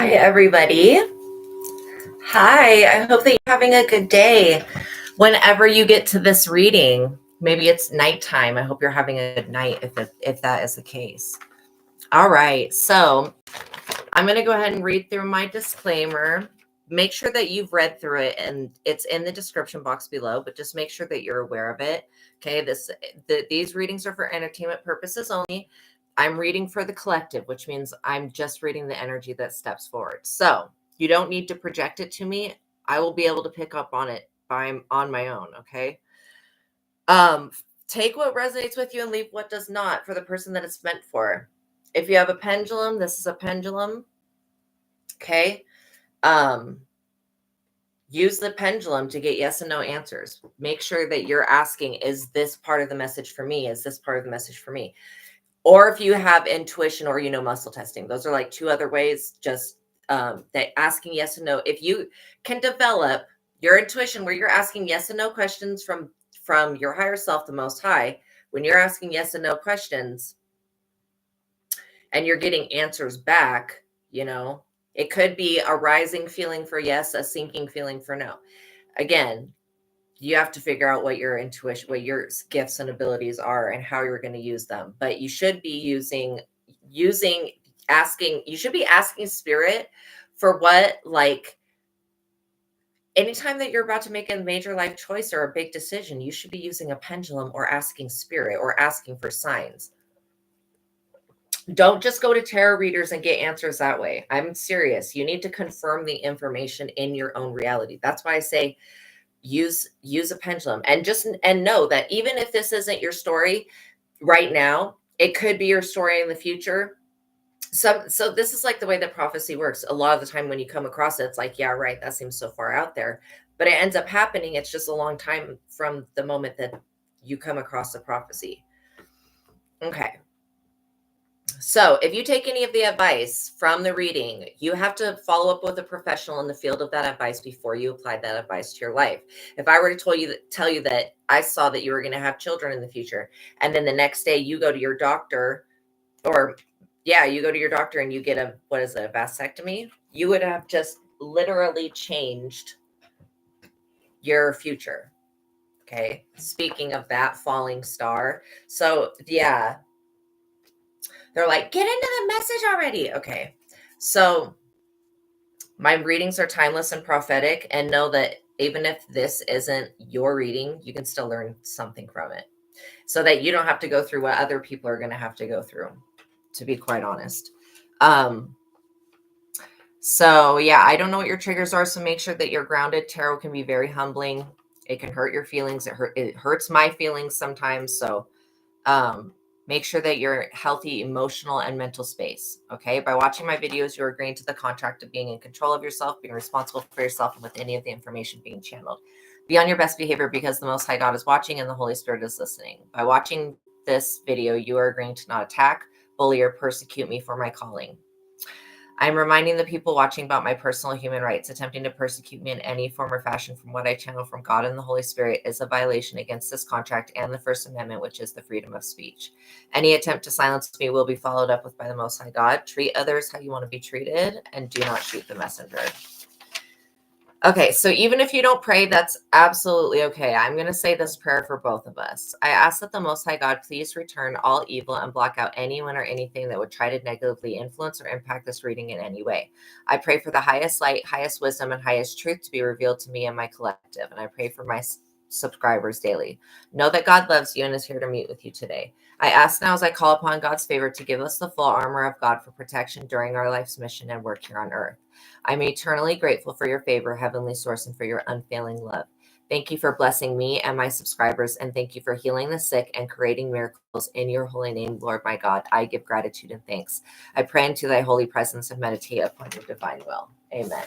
Hi, everybody. Hi, I hope that you're having a good day. Whenever you get to this reading, maybe it's nighttime. I hope you're having a good night if that is the case. All right, so I'm going to go ahead and read through my disclaimer. Make sure that you've read through it, and it's in the description box below, but just make sure that you're aware of it. Okay, these readings are for entertainment purposes only. I'm reading for the collective, which means I'm just reading the energy that steps forward. So you don't need to project it to me. I will be able to pick up on it on my own. Okay. Take what resonates with you and leave what does not for the person that it's meant for. If you have a pendulum, this is a pendulum. Okay. Use the pendulum to get yes and no answers. Make sure that you're asking, is this part of the message for me? Is this part of the message for me? Or if you have intuition or, muscle testing, those are like two other ways, just that asking yes and no. If you can develop your intuition where you're asking yes and no questions from your higher self, the most high, when you're asking yes and no questions and you're getting answers back, it could be a rising feeling for yes, a sinking feeling for no. Again, you have to figure out what your intuition, what your gifts and abilities are and how you're going to use them. But you should be asking spirit for what, like, anytime that you're about to make a major life choice or a big decision, you should be using a pendulum or asking spirit or asking for signs. Don't just go to tarot readers and get answers that way. I'm serious. You need to confirm the information in your own reality. That's why I say use a pendulum, and know that even if this isn't your story right now, it could be your story in the future. So this is like the way that prophecy works. A lot of the time when you come across it, it's like, yeah, right, that seems so far out there, but it ends up happening. It's just a long time from the moment that you come across the prophecy. Okay. So if you take any of the advice from the reading, you have to follow up with a professional in the field of that advice before you apply that advice to your life. If I were to tell you that I saw that you were going to have children in the future, and then the next day you go to your doctor, you go to your doctor and you get a vasectomy, you would have just literally changed your future. Okay. Speaking of that falling star. So yeah, they're like, get into the message already. Okay. So my readings are timeless and prophetic, and know that even if this isn't your reading, you can still learn something from it so that you don't have to go through what other people are going to have to go through, to be quite honest. So yeah, I don't know what your triggers are. So make sure that you're grounded. Tarot can be very humbling. It can hurt your feelings. It hurts my feelings sometimes. So, make sure that you're healthy, emotional and mental space. Okay. By watching my videos, you're agreeing to the contract of being in control of yourself, being responsible for yourself, and with any of the information being channeled. Be on your best behavior because the Most High God is watching and the Holy Spirit is listening. By watching this video, you are agreeing to not attack, bully, or persecute me for my calling. I'm reminding the people watching about my personal human rights. Attempting to persecute me in any form or fashion from what I channel from God and the Holy Spirit is a violation against this contract and the First Amendment, which is the freedom of speech. Any attempt to silence me will be followed up with by the Most High God. Treat others how you want to be treated, and do not shoot the messenger. Okay, so even if you don't pray, that's absolutely okay. I'm going to say this prayer for both of us. I ask that the Most High God please return all evil and block out anyone or anything that would try to negatively influence or impact this reading in any way. I pray for the highest light, highest wisdom, and highest truth to be revealed to me and my collective, and I pray for my subscribers daily. Know that God loves you and is here to meet with you today. I ask now as I call upon God's favor to give us the full armor of God for protection during our life's mission and work here on earth. I'm eternally grateful for your favor, Heavenly Source, and for your unfailing love. Thank you for blessing me and my subscribers, and thank you for healing the sick and creating miracles in your holy name, Lord my God. I give gratitude and thanks. I pray into thy holy presence and meditate upon your divine will. Amen.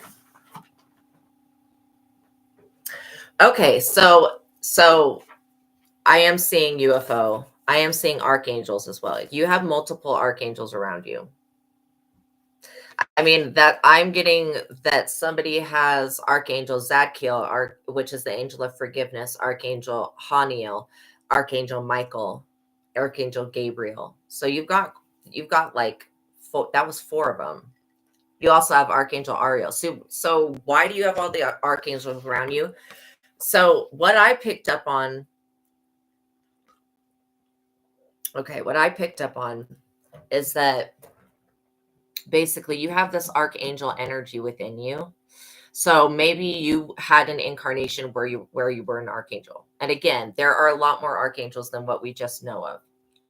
Okay, so I am seeing UFO. I am seeing archangels as well. You have multiple archangels around you. I mean, that I'm getting that somebody has Archangel Zadkiel, which is the angel of forgiveness, Archangel Haniel, Archangel Michael, Archangel Gabriel. So you've got like that was 4 of them. You also have Archangel Ariel. So why do you have all the archangels around you? So what I picked up on, is that basically you have this archangel energy within you. So maybe you had an incarnation where you were an archangel. And again, there are a lot more archangels than what we just know of.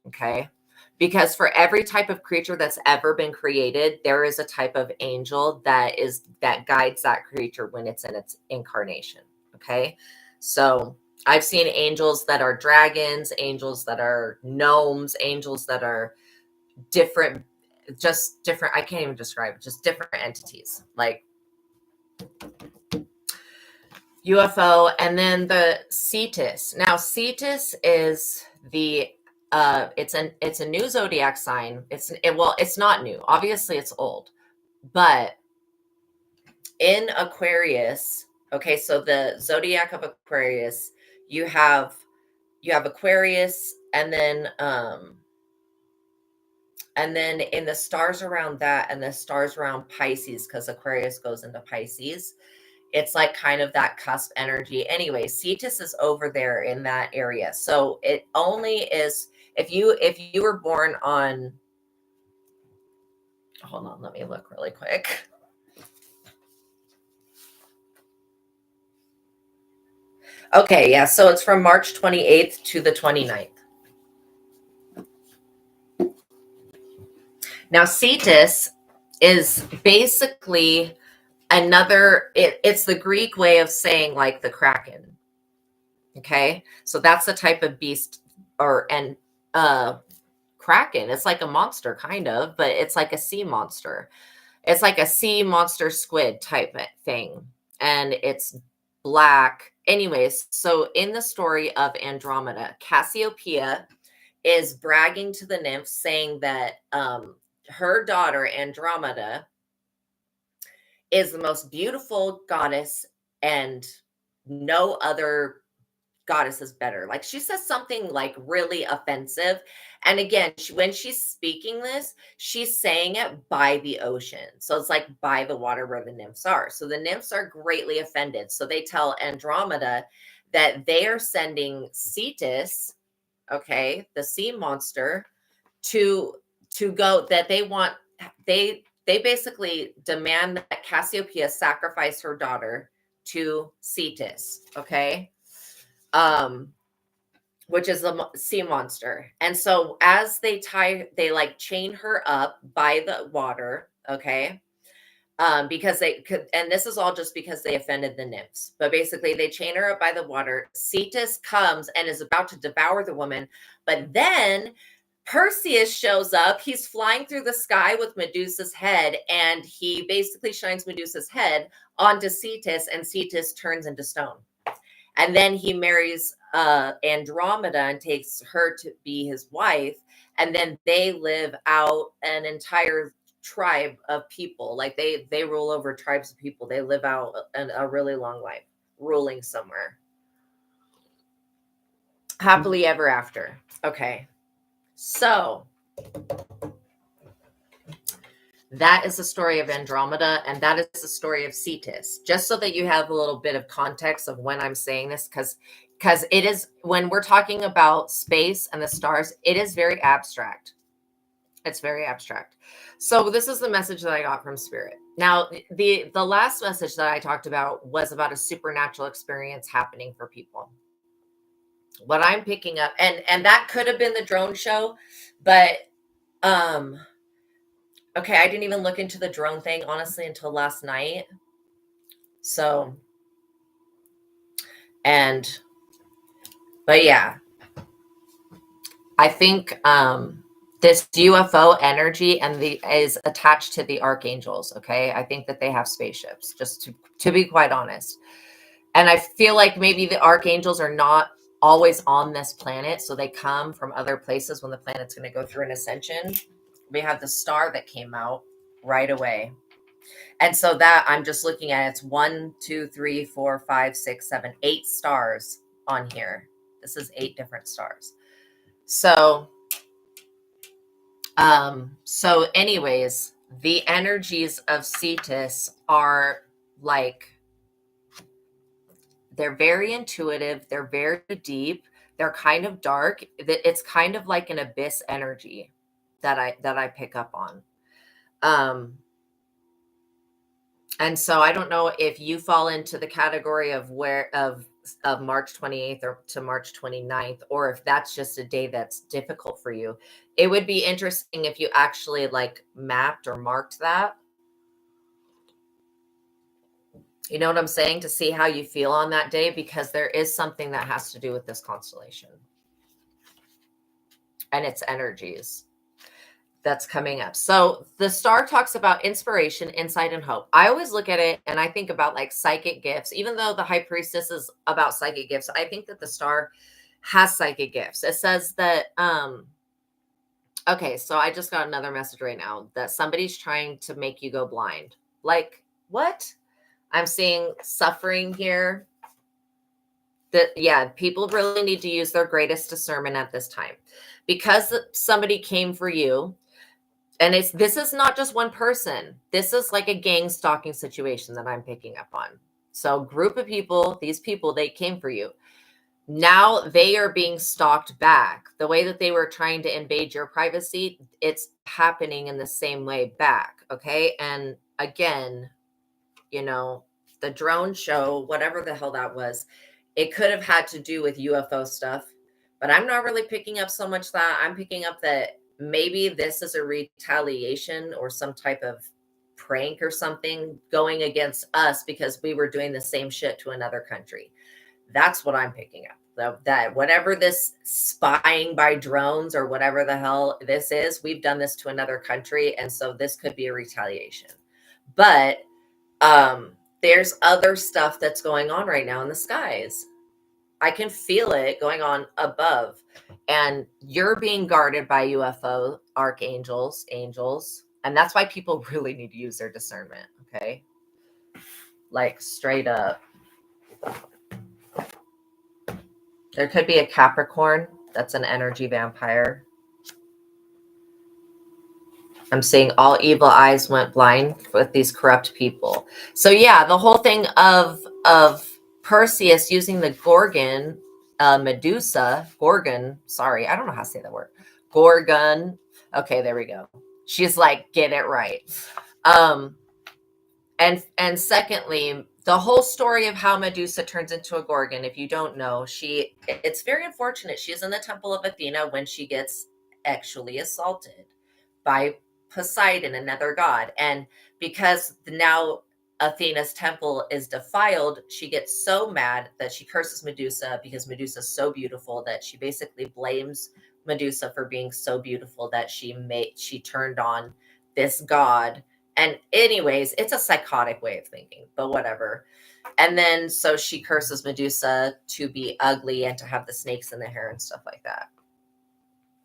Okay? Because for every type of creature that's ever been created, there is a type of angel that guides that creature when it's in its incarnation. Okay? So I've seen angels that are dragons, angels that are gnomes, angels that are different, I can't even describe it, just different entities. Like UFO, and then the Cetus. Now, Cetus is the it's a new zodiac sign. It's not new. Obviously, it's old, but in Aquarius, okay, so the zodiac of Aquarius, you have Aquarius, and then in the stars around that, and the stars around Pisces, because Aquarius goes into Pisces. It's like kind of that cusp energy. Anyway, Cetus is over there in that area. So it only is if you were born on, hold on, let me look really quick. Okay, yeah, so it's from March 28th to the 29th. Now, Cetus is basically it's the Greek way of saying like the Kraken. Okay, so that's the type of beast, Kraken. It's like a monster, kind of, but it's like a sea monster. It's like a sea monster squid type thing, and it's black. Anyways, so in the story of Andromeda, Cassiopeia is bragging to the nymphs, saying that her daughter Andromeda is the most beautiful goddess, and no other goddess is better. Like, she says something like really offensive. And again, when she's speaking this, she's saying it by the ocean. So it's like by the water where the nymphs are. So the nymphs are greatly offended. So they tell Andromeda that they are sending Cetus, okay, the sea monster, to go, that they basically demand that Cassiopeia sacrifice her daughter to Cetus, okay? Which is the sea monster. And so as they like chain her up by the water, okay? Because they could, and this is all just because they offended the nymphs. But basically, they chain her up by the water. Cetus comes and is about to devour the woman, but then Perseus shows up. He's flying through the sky with Medusa's head, and he basically shines Medusa's head onto Cetus, and Cetus turns into stone. And then he marries Andromeda and takes her to be his wife. And then they live out an entire tribe of people. Like they rule over tribes of people. They live out a really long life, ruling somewhere. Happily ever after. Okay. So that is the story of Andromeda, and that is the story of Cetus. Just so that you have a little bit of context of when I'm saying this, because it is, when we're talking about space and the stars, it is very abstract. It's very abstract. So this is the message that I got from Spirit. Now, the last message that I talked about was about a supernatural experience happening for people. What I'm picking up, and that could have been the drone show, but okay, I didn't even look into the drone thing, honestly, until last night. So, but yeah, I think this UFO energy is attached to the archangels. Okay, I think that they have spaceships, just to be quite honest. And I feel like maybe the archangels are not always on this planet, so they come from other places when the planet's going to go through an ascension. We have the star that came out right away. And so that I'm just looking at, it's 1, 2, 3, 4, 5, 6, 7, 8 stars on here. This is 8 different stars. So anyways, the energies of Cetus are like, they're very intuitive, they're very deep, they're kind of dark. It's kind of like an abyss energy that I pick up on. And so I don't know if you fall into the category of of March 28th or to March 29th, or if that's just a day that's difficult for you. It would be interesting if you actually like mapped or marked that. You know what I'm saying? To see how you feel on that day, because there is something that has to do with this constellation and its energies that's coming up. So the star talks about inspiration, insight, and hope. I always look at it and I think about like psychic gifts. Even though the high priestess is about psychic gifts, I think that the star has psychic gifts. It says that okay, so I just got another message right now that somebody's trying to make you go blind. Like, what? I'm seeing suffering here. That, yeah, people really need to use their greatest discernment at this time, because somebody came for you. And this is not just one person. This is like a gang stalking situation that I'm picking up on. So group of people, these people, they came for you. Now they are being stalked back. The way that they were trying to invade your privacy, it's happening in the same way back. Okay. And again, you know, the drone show, whatever the hell that was, it could have had to do with UFO stuff, but I'm not really picking up so much that. I'm picking up that maybe this is a retaliation or some type of prank or something going against us because we were doing the same shit to another country. That's what I'm picking up. That whatever this spying by drones or whatever the hell this is, we've done this to another country. And so this could be a retaliation. But there's other stuff that's going on right now in the skies. I can feel it going on above, and you're being guarded by UFO archangels, angels, and that's why people really need to use their discernment. Okay, like straight up. There could be a Capricorn that's an energy vampire. I'm seeing all evil eyes went blind with these corrupt people. So yeah, the whole thing of Perseus using the Gorgon, Medusa, Gorgon. Sorry, I don't know how to say that word. Gorgon. Okay, there we go. She's like, get it right. And secondly, the whole story of how Medusa turns into a Gorgon. If you don't know, it's very unfortunate. She's in the temple of Athena when she gets actually assaulted by Poseidon, another god. And because now Athena's temple is defiled, she gets so mad that she curses Medusa because Medusa is so beautiful that she basically blames Medusa for being so beautiful that she turned on this god. And anyways, it's a psychotic way of thinking, but whatever. And then so she curses Medusa to be ugly and to have the snakes in the hair and stuff like that.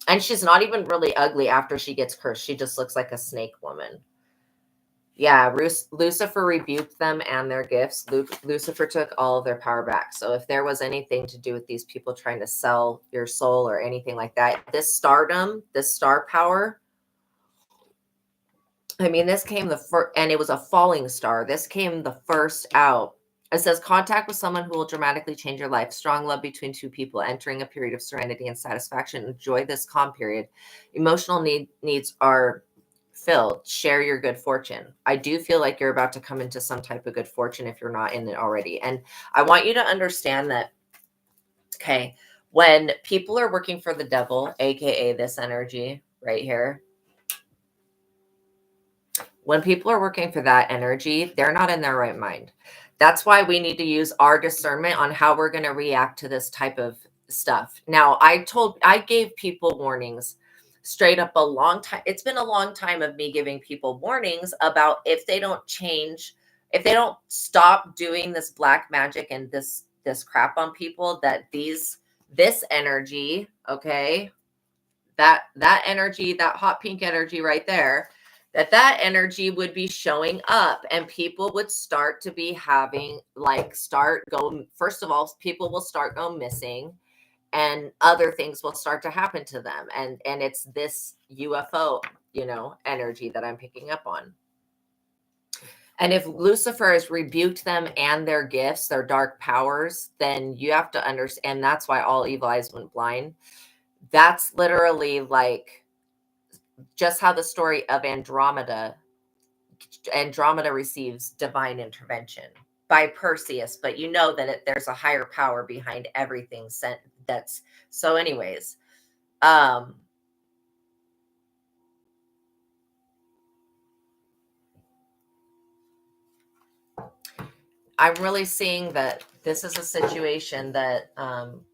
And she's not even really ugly after she gets cursed. She just looks like a snake woman. Yeah, Lucifer rebuked them and their gifts. Lucifer took all of their power back. So if there was anything to do with these people trying to sell your soul or anything like that, this stardom, this star power, I mean, this came the first, and it was a falling star. This came the first out. It says contact with someone who will dramatically change your life. Strong love between two people, entering a period of serenity and satisfaction. Enjoy this calm period. Emotional needs are filled. Share your good fortune. I do feel like you're about to come into some type of good fortune if you're not in it already. And I want you to understand that, okay, when people are working for the devil, aka this energy right here, when people are working for that energy, they're not in their right mind. That's why we need to use our discernment on how we're going to react to this type of stuff. Now, I gave people warnings straight up a long time. It's been a long time of me giving people warnings about if they don't change, if they don't stop doing this black magic and this crap on people, that this energy, okay, that energy, that hot pink energy right there, that energy would be showing up, and people would start to be having first of all, people will start going missing, and other things will start to happen to them. And it's this UFO energy that I'm picking up on. And if Lucifer has rebuked them and their gifts, their dark powers, then you have to understand that's why all evil eyes went blind. That's literally like just how the story of Andromeda receives divine intervention by Perseus, but you know that there's a higher power behind everything that's so anyways. I'm really seeing that this is a situation that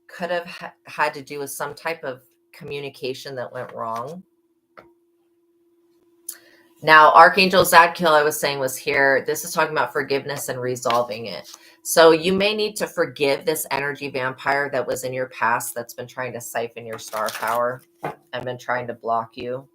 could have had to do with some type of communication that went wrong. Now, Archangel Zadkiel, I was saying, was here. This is talking about forgiveness and resolving it. So you may need to forgive this energy vampire that was in your past that's been trying to siphon your star power and been trying to block you.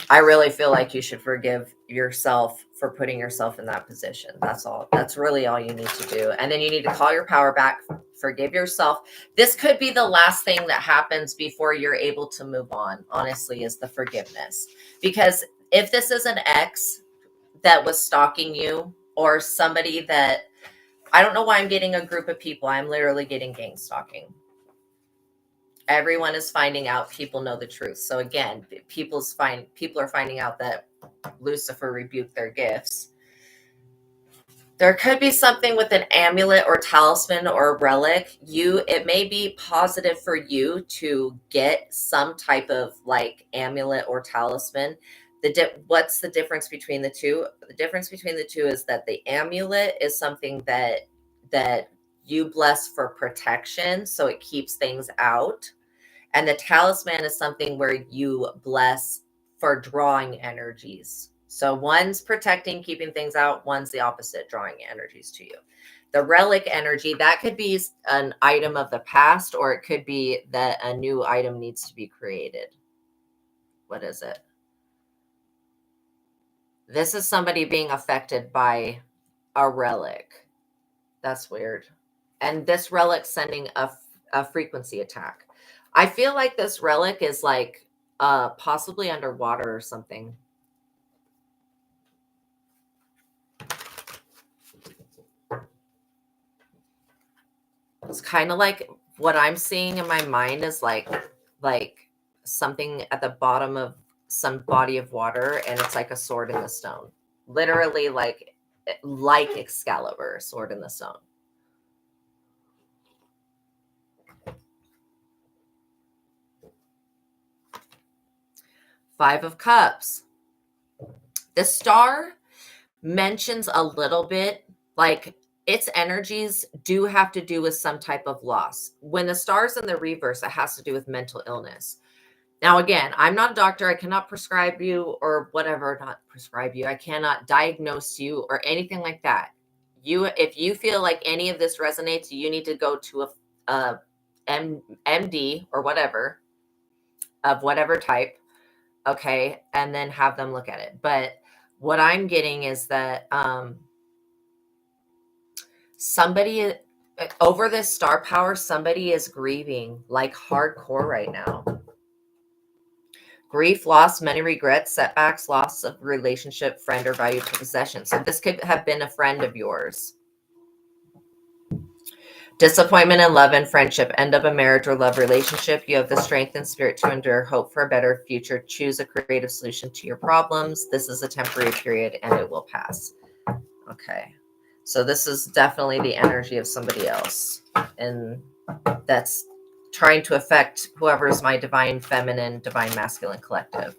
I really feel like you should forgive yourself for putting yourself in that position. That's all. That's really all you need to do. And then you need to call your power back, forgive yourself. This could be the last thing that happens before you're able to move on, honestly, is the forgiveness. Because if this is an ex that was stalking you or somebody that, I don't know why I'm getting a group of people. I'm literally getting gang stalking. Everyone is finding out. People know the truth. So again, people are finding out that Lucifer rebuked their gifts. There could be something with an amulet or talisman or relic. It may be positive for you to get some type of like amulet or talisman. What's the difference between the two? The difference between the two is that the amulet is something that you bless for protection, so it keeps things out. And the talisman is something where you bless for drawing energies. So one's protecting, keeping things out. One's the opposite, drawing energies to you. The relic energy, that could be an item of the past, or it could be that a new item needs to be created. What is it? This is somebody being affected by a relic. That's weird. And this relic sending a frequency attack. I feel like this relic is like possibly underwater or something. It's kind of like what I'm seeing in my mind is like something at the bottom of some body of water, and it's like a sword in the stone. Literally like Excalibur, sword in the stone. Five of Cups. The star mentions a little bit like its energies do have to do with some type of loss. When the star's in the reverse, it has to do with mental illness. Now, again, I'm not a doctor. I cannot prescribe you or whatever, not prescribe you. I cannot diagnose you or anything like that. If you feel like any of this resonates, you need to go to a MD or whatever of whatever type. Okay. And then have them look at it. But what I'm getting is that somebody over this star power, somebody is grieving like hardcore right now. Grief, loss, many regrets, setbacks, loss of relationship, friend, or valuable possession. So this could have been a friend of yours. Disappointment in love and friendship, end of a marriage or love relationship. You have the strength and spirit to endure, hope for a better future. Choose a creative solution to your problems. This is a temporary period and it will pass. Okay. So this is definitely the energy of somebody else. And that's trying to affect whoever's my divine feminine, divine masculine collective.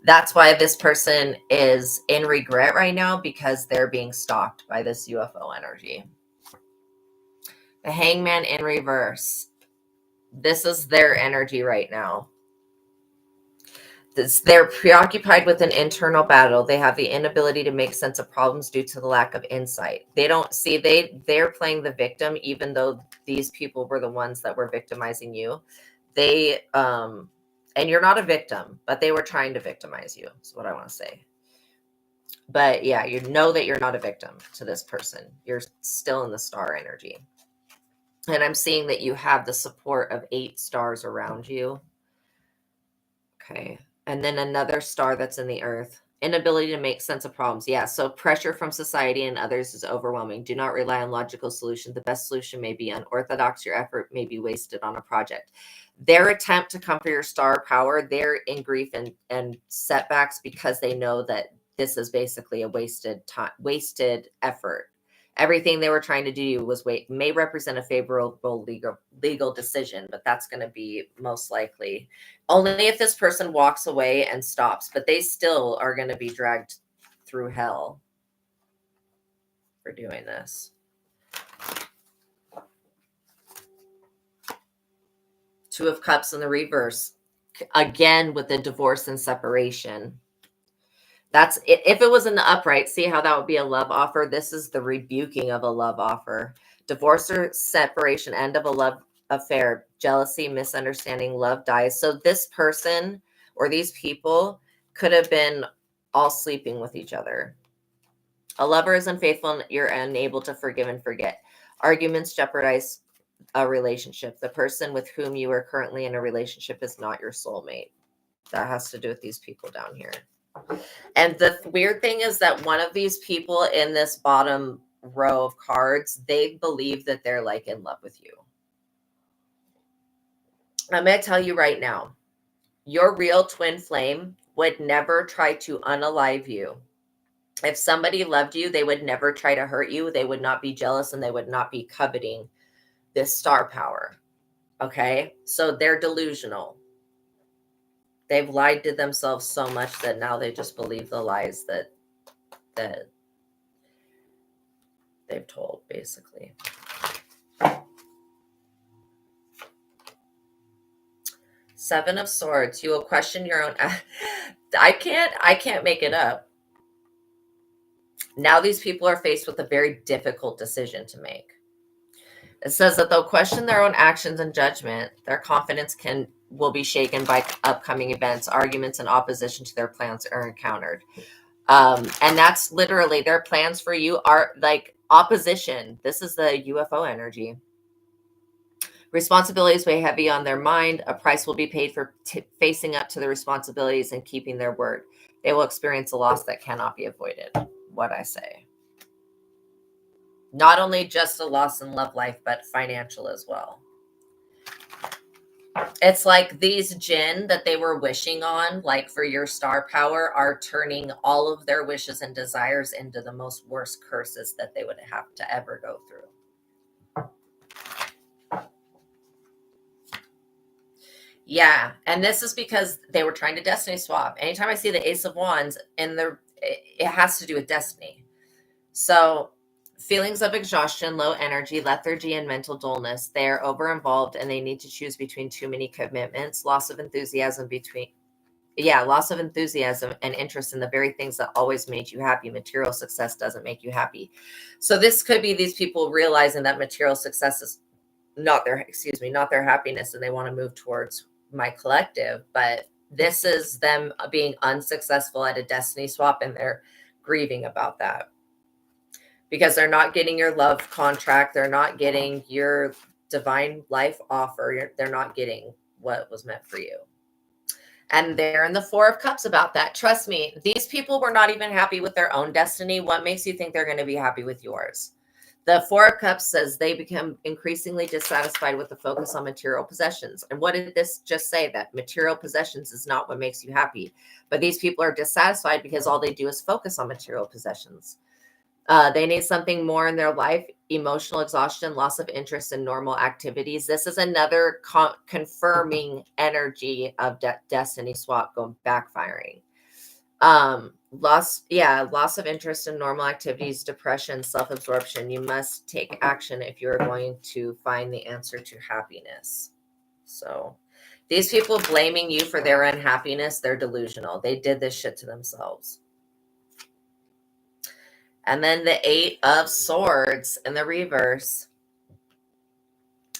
That's why this person is in regret right now, because they're being stalked by this UFO energy. The Hangman in reverse. This is their energy right now. They're preoccupied with an internal battle. They have the inability to make sense of problems due to the lack of insight. They don't see, they're playing the victim, even though these people were the ones that were victimizing you. And you're not a victim, but they were trying to victimize you, is what I want to say. But yeah, you know that you're not a victim to this person. You're still in the star energy. And I'm seeing that you have the support of 8 stars around you. Okay. And then another star that's in the earth. Inability to make sense of problems. Yeah. So pressure from society and others is overwhelming. Do not rely on logical solutions. The best solution may be unorthodox. Your effort may be wasted on a project. Their attempt to come for your star power, they're in grief and setbacks because they know that this is basically a wasted time, wasted effort. Everything they were trying to do was may represent a favorable legal decision, but that's going to be most likely only if this person walks away and stops, but they still are going to be dragged through hell for doing this. Two of Cups in the reverse. Again, with the divorce and separation. That's if it was in the upright, see how that would be a love offer? This is the rebuking of a love offer. Divorce or separation, end of a love affair, jealousy, misunderstanding, love dies. So this person or these people could have been all sleeping with each other. A lover is unfaithful and you're unable to forgive and forget. Arguments jeopardize a relationship. The person with whom you are currently in a relationship is not your soulmate. That has to do with these people down here. And the weird thing is that one of these people in this bottom row of cards, they believe that they're like in love with you. I'm going to tell you right now, your real twin flame would never try to unalive you. If somebody loved you, they would never try to hurt you. They would not be jealous and they would not be coveting this star power. Okay? So they're delusional. They've lied to themselves so much that now they just believe the lies that they've told, basically. Seven of Swords. You will question your own. I can't make it up. Now these people are faced with a very difficult decision to make. It says that they'll question their own actions and judgment. Their confidence will be shaken by upcoming events, arguments, and opposition to their plans are encountered. And that's literally their plans for you are like opposition. This is the UFO energy. Responsibilities weigh heavy on their mind. A price will be paid for facing up to the responsibilities and keeping their word. They will experience a loss that cannot be avoided. What I say. Not only just a loss in love life, but financial as well. It's like these jinn that they were wishing on, like for your star power, are turning all of their wishes and desires into the most worst curses that they would have to ever go through. Yeah, and this is because they were trying to destiny swap. Anytime I see the Ace of Wands, it has to do with destiny. So feelings of exhaustion, low energy, lethargy, and mental dullness. They are over-involved and they need to choose between too many commitments, loss of enthusiasm and interest in the very things that always made you happy. Material success doesn't make you happy. So this could be these people realizing that material success is not their happiness, and they want to move towards my collective. But this is them being unsuccessful at a destiny swap, and they're grieving about that. Because they're not getting your love contract. They're not getting your divine life offer. They're not getting what was meant for you. And they're in the Four of Cups about that. Trust me, these people were not even happy with their own destiny. What makes you think they're going to be happy with yours? The Four of Cups says they become increasingly dissatisfied with the focus on material possessions. And what did this just say? That material possessions is not what makes you happy. But these people are dissatisfied because all they do is focus on material possessions. They need something more in their life. Emotional exhaustion, loss of interest in normal activities. This is another confirming energy of destiny swap going backfiring. Loss of interest in normal activities, depression, self-absorption. You must take action if you're going to find the answer to happiness. So these people blaming you for their unhappiness, they're delusional. They did this shit to themselves. And then the Eight of Swords in the reverse.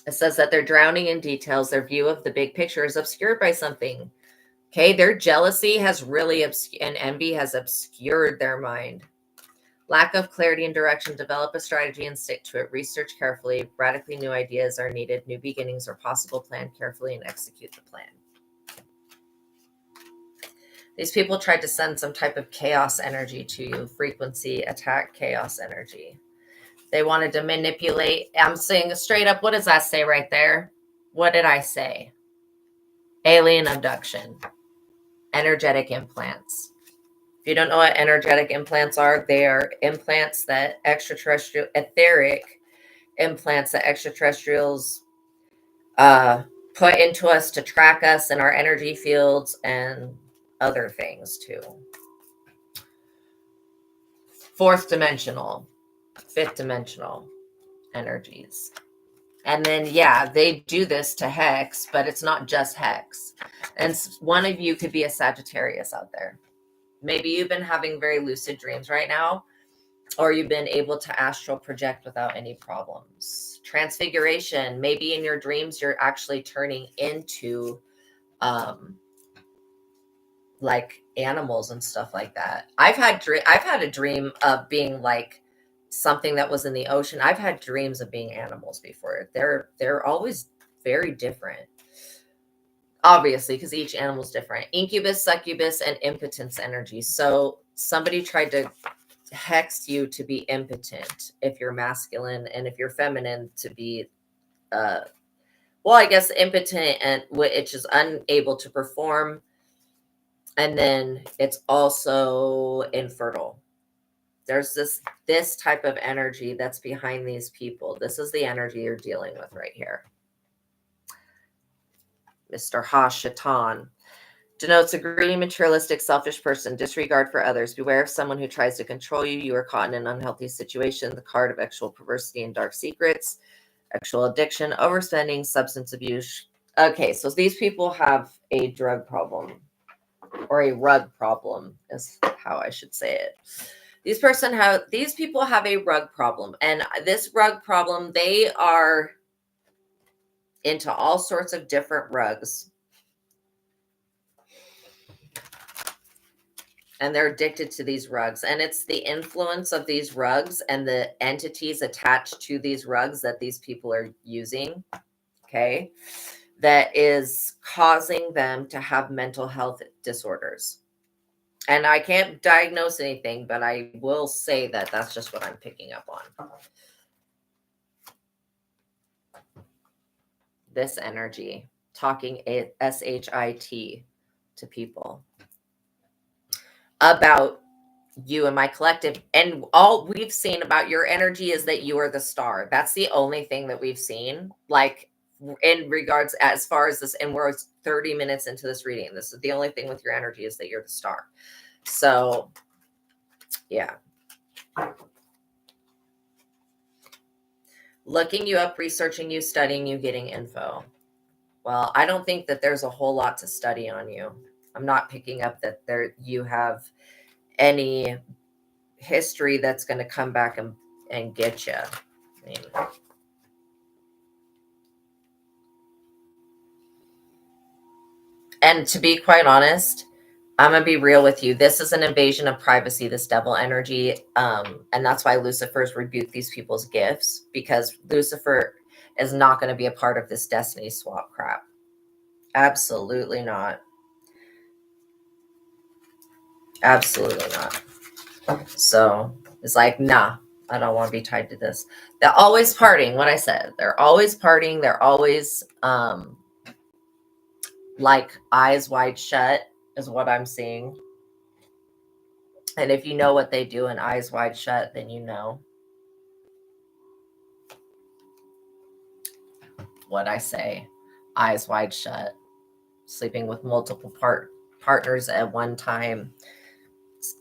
It says that they're drowning in details. Their view of the big picture is obscured by something. Okay, their jealousy has really and envy has obscured their mind. Lack of clarity and direction. Develop a strategy and stick to it. Research carefully. Radically new ideas are needed. New beginnings are possible. Plan carefully and execute the plan. These people tried to send some type of chaos energy to you, frequency attack, chaos energy. They wanted to manipulate. I'm saying straight up, what does that say right there? What did I say? Alien abduction, energetic implants. If you don't know what energetic implants are, they are implants that extraterrestrial, etheric implants that extraterrestrials put into us to track us in our energy fields and other things too. Fourth dimensional, fifth dimensional energies. And then, yeah, they do this to Hex, but it's not just Hex. And one of you could be a Sagittarius out there. Maybe you've been having very lucid dreams right now, or you've been able to astral project without any problems. Transfiguration, maybe in your dreams, you're actually turning into like animals and stuff like that. I've had a dream of being like something that was in the ocean. I've had dreams of being animals before. They're always very different. Obviously, because each animal's different. Incubus, succubus, and impotence energy. So somebody tried to hex you to be impotent if you're masculine, and if you're feminine to be well, I guess impotent, and which is unable to perform. And then it's also infertile. There's this type of energy that's behind these people. This is the energy you're dealing with right here. Mr. Ha-Shatan denotes a greedy, materialistic, selfish person, disregard for others. Beware of someone who tries to control you. You are caught in an unhealthy situation. The card of actual perversity and dark secrets, actual addiction, overspending, substance abuse. Okay, so these people have a drug problem, or a rug problem is how I should say it. These people have a rug problem, and this rug problem, they are into all sorts of different rugs. And they're addicted to these rugs. And it's the influence of these rugs and the entities attached to these rugs that these people are using, okay, that is causing them to have mental health disorders. And I can't diagnose anything, but I will say that that's just what I'm picking up on. This energy, talking SHIT to people about you and my collective, and all we've seen about your energy is that you are the star. That's the only thing that we've seen, like in regards as far as this, and we're 30 minutes into this reading. This is the only thing with your energy is that you're the star. So yeah, looking you up, researching you, studying you, getting info. Well, I don't think that there's a whole lot to study on you. I'm not picking up that you have any history that's going to come back and get you. I mean, and to be quite honest, I'm going to be real with you. This is an invasion of privacy, this devil energy. And that's why Lucifer's rebuked these people's gifts, because Lucifer is not going to be a part of this destiny swap crap. Absolutely not. Absolutely not. So it's like, nah, I don't want to be tied to this. They're always partying. What I said, they're always partying. They're always like eyes wide shut is what I'm seeing. And if you know what they do in eyes wide shut, then you know what I say. Eyes wide shut, sleeping with multiple partners at one time,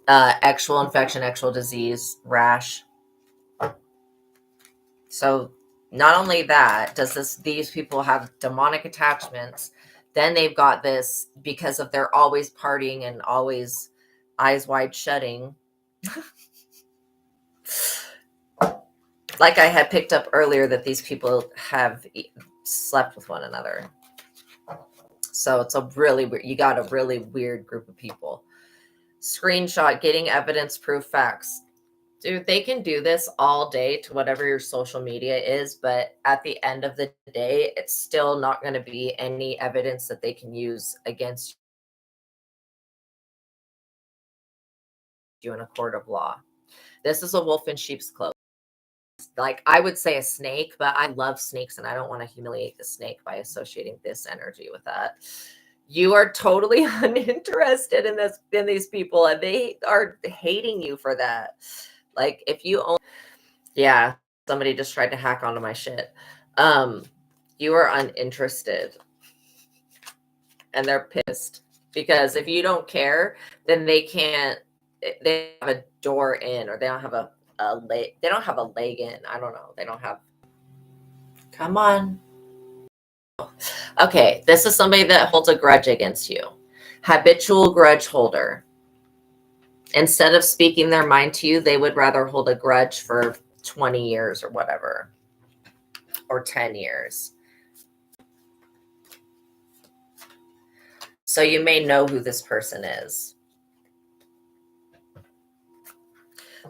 actual infection, actual disease, rash. So not only that, these people have demonic attachments, then they've got this because of their always partying and always eyes wide shutting. Like I had picked up earlier that these people have slept with one another. So it's you got a really weird group of people. Screenshot, getting evidence, proof, facts. Dude, they can do this all day to whatever your social media is, but at the end of the day, it's still not going to be any evidence that they can use against you in a court of law. This is a wolf in sheep's clothing. Like I would say a snake, but I love snakes and I don't want to humiliate the snake by associating this energy with that. You are totally uninterested in these people, and they are hating you for that. Like if you only, yeah, somebody just tried to hack onto my shit. You are uninterested and they're pissed because if you don't care, then they have a door in, or they don't have a leg. They don't have a leg in. I don't know. They don't have. Come on. Okay, this is somebody that holds a grudge against you. Habitual grudge holder. Instead of speaking their mind to you, they would rather hold a grudge for 20 years or whatever, or 10 years. So you may know who this person is.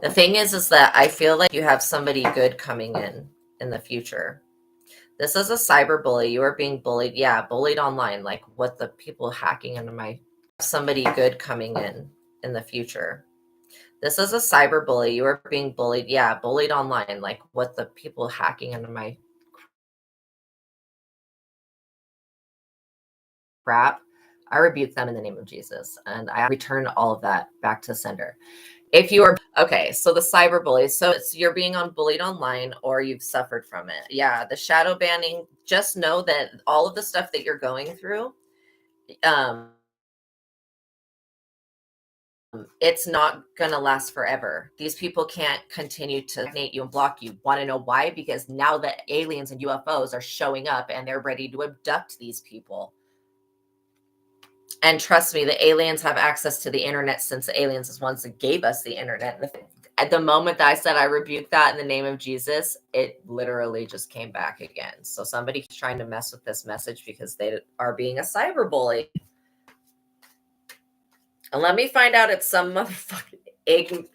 The thing is that I feel like you have somebody good coming in the future. This is a cyber bully. You are being bullied. Yeah, bullied online. Like what the people hacking into my, somebody good coming in the future. This is a cyber bully. You are being bullied. Yeah, bullied online. Like what the people hacking into my crap. I rebuke them in the name of Jesus. And I return all of that back to sender. If you are, okay, so the cyber bullies, so you're being bullied online or you've suffered from it. Yeah, the shadow banning, just know that all of the stuff that you're going through, it's not going to last forever. These people can't continue to hate you and block you. Want to know why? Because now that aliens and UFOs are showing up and they're ready to abduct these people. And trust me, the aliens have access to the internet since the aliens is ones that gave us the internet. At the moment that I said I rebuke that in the name of Jesus, it literally just came back again. So somebody's trying to mess with this message because they are being a cyber bully. And let me find out it's some motherfucking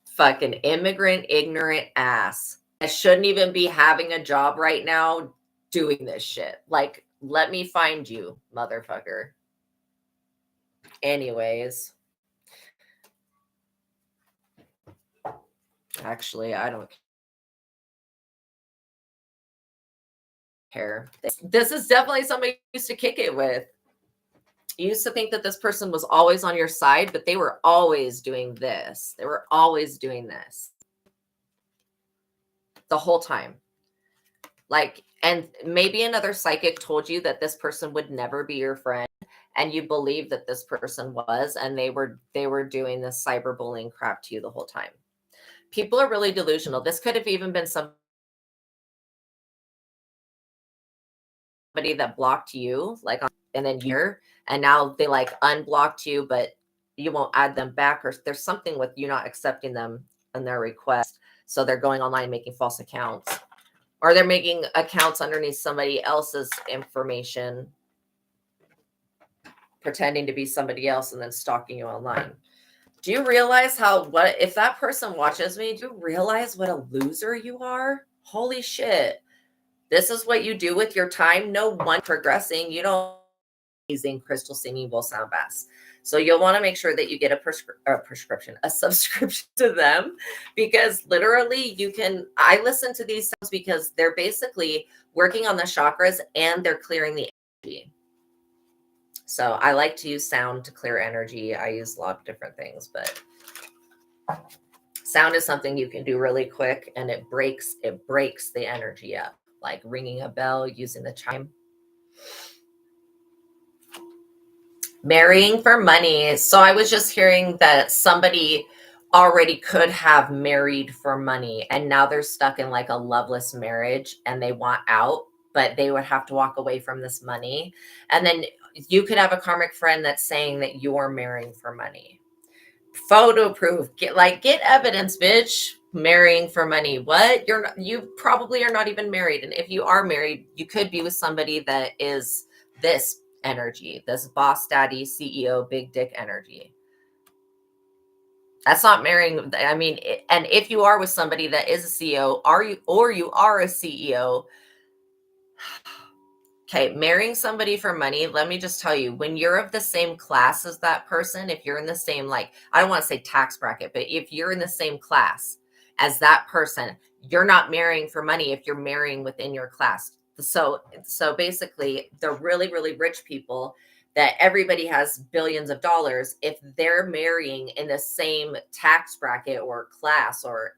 fucking immigrant, ignorant ass that shouldn't even be having a job right now doing this shit. Like, let me find you, motherfucker. Anyways. Actually, I don't care. This is definitely somebody you used to kick it with. You used to think that this person was always on your side, but they were always doing this. They were always doing this. The whole time. Like, and maybe another psychic told you that this person would never be your friend, and you believe that this person was, and they were doing this cyberbullying crap to you the whole time. People are really delusional. This could have even been somebody that blocked you, like, and then and now they like unblocked you, but you won't add them back, or there's something with you not accepting them and their request. So they're going online making false accounts. Or they're making accounts underneath somebody else's information, pretending to be somebody else and then stalking you online. Do you realize if that person watches me, do you realize what a loser you are? Holy shit. This is what you do with your time. No one progressing. You don't using crystal singing bowl sound bass. So you'll want to make sure that you get a subscription to them, because literally I listen to these sounds because they're basically working on the chakras and they're clearing the energy. So I like to use sound to clear energy. I use a lot of different things, but sound is something you can do really quick, and it breaks the energy up, like ringing a bell, using the chime. Marrying for money. So I was just hearing that somebody already could have married for money, and now they're stuck in like a loveless marriage and they want out, but they would have to walk away from this money. And then you could have a karmic friend that's saying that you're marrying for money. Photo proof. Get evidence, bitch. Marrying for money. What? You probably are not even married. And if you are married, you could be with somebody that is this energy, this boss daddy, CEO, big dick energy. That's not marrying. I mean, and if you are with somebody that is a CEO, you are a CEO, Okay, marrying somebody for money, let me just tell you, when you're of the same class as that person, if you're in the same, like, I don't want to say tax bracket, but if you're in the same class as that person, you're not marrying for money if you're marrying within your class. So basically, the really, really rich people that everybody has billions of dollars, if they're marrying in the same tax bracket or class or,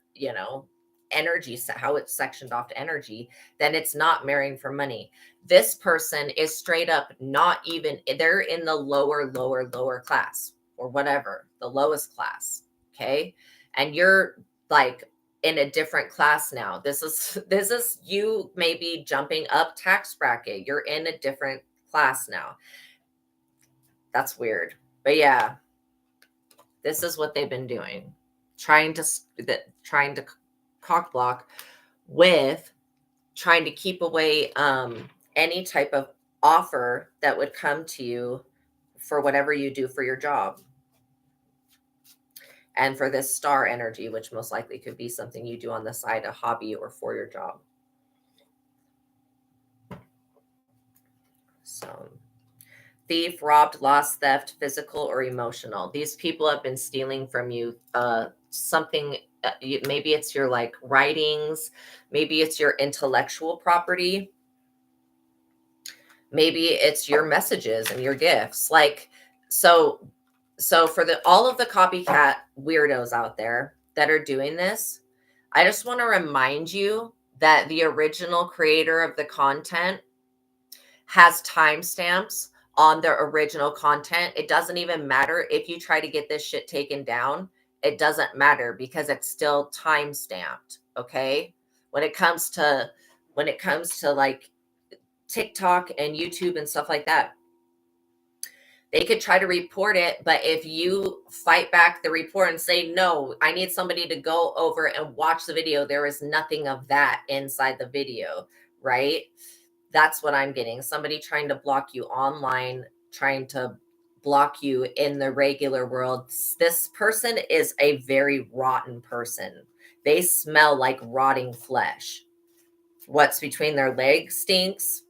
energy, how it's sectioned off to energy, then it's not marrying for money. This person is straight up not even, they're in the lower class or whatever, the lowest class. Okay. And you're like in a different class now. This is you maybe jumping up tax bracket. You're in a different class now. That's weird. But yeah, this is what they've been doing. Trying to cock block with trying to keep away any type of offer that would come to you for whatever you do for your job. And for this star energy, which most likely could be something you do on the side, a hobby, or for your job. So, thief, robbed, lost, theft, physical or emotional. These people have been stealing from you something. Maybe it's your like writings, maybe it's your intellectual property, maybe it's your messages and your gifts. Like, so for all of the copycat weirdos out there that are doing this, I just want to remind you that the original creator of the content has timestamps on their original content. It doesn't even matter if you try to get this shit taken down. It doesn't matter because it's still time stamped. Okay. When it comes to like TikTok and YouTube and stuff like that, they could try to report it, but if you fight back the report and say, no, I need somebody to go over and watch the video, there is nothing of that inside the video, right? That's what I'm getting. Somebody trying to block you online, trying to block you in the regular world. This person is a very rotten person. They smell like rotting flesh. What's between their legs stinks.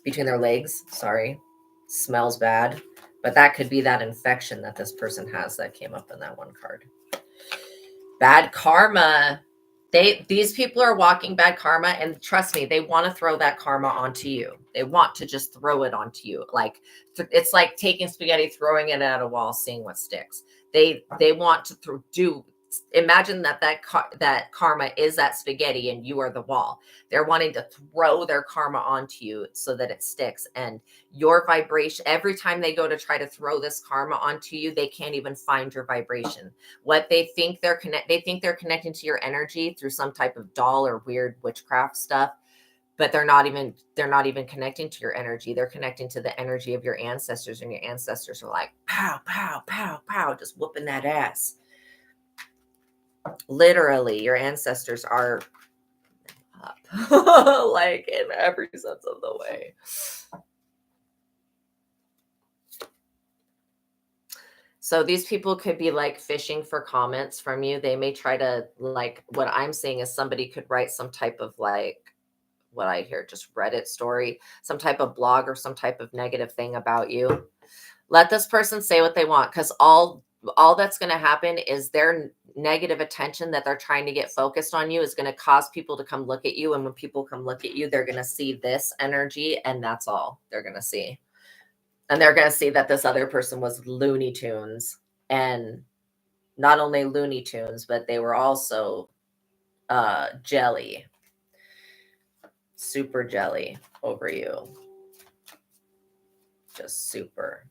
Between their legs, sorry, smells bad. But that could be that infection that this person has that came up in that one card. Bad karma. These people are walking bad karma, and trust me, they want to throw that karma onto you. They want to just throw it onto you. Like it's like taking spaghetti, throwing it at a wall, seeing what sticks. They want to imagine that karma is that spaghetti and you are the wall. They're wanting to throw their karma onto you so that it sticks. And your vibration, every time they go to try to throw this karma onto you, they can't even find your vibration. What they think they're connecting to your energy through some type of doll or weird witchcraft stuff, but they're not even connecting to your energy. They're connecting to the energy of your ancestors, and your ancestors are like pow pow pow pow, just whooping that ass. Literally, your ancestors are up like in every sense of the way. So these people could be like fishing for comments from you. They may try to, like, what I'm seeing is somebody could write some type of like, what I hear, just Reddit story, some type of blog or some type of negative thing about you. Let this person say what they want, because all that's going to happen is their negative attention that they're trying to get focused on you is going to cause people to come look at you. And when people come look at you, they're going to see this energy, and that's all they're going to see. And they're going to see that this other person was Looney Tunes, and not only Looney Tunes, but they were also jelly, super jelly over you. Just super.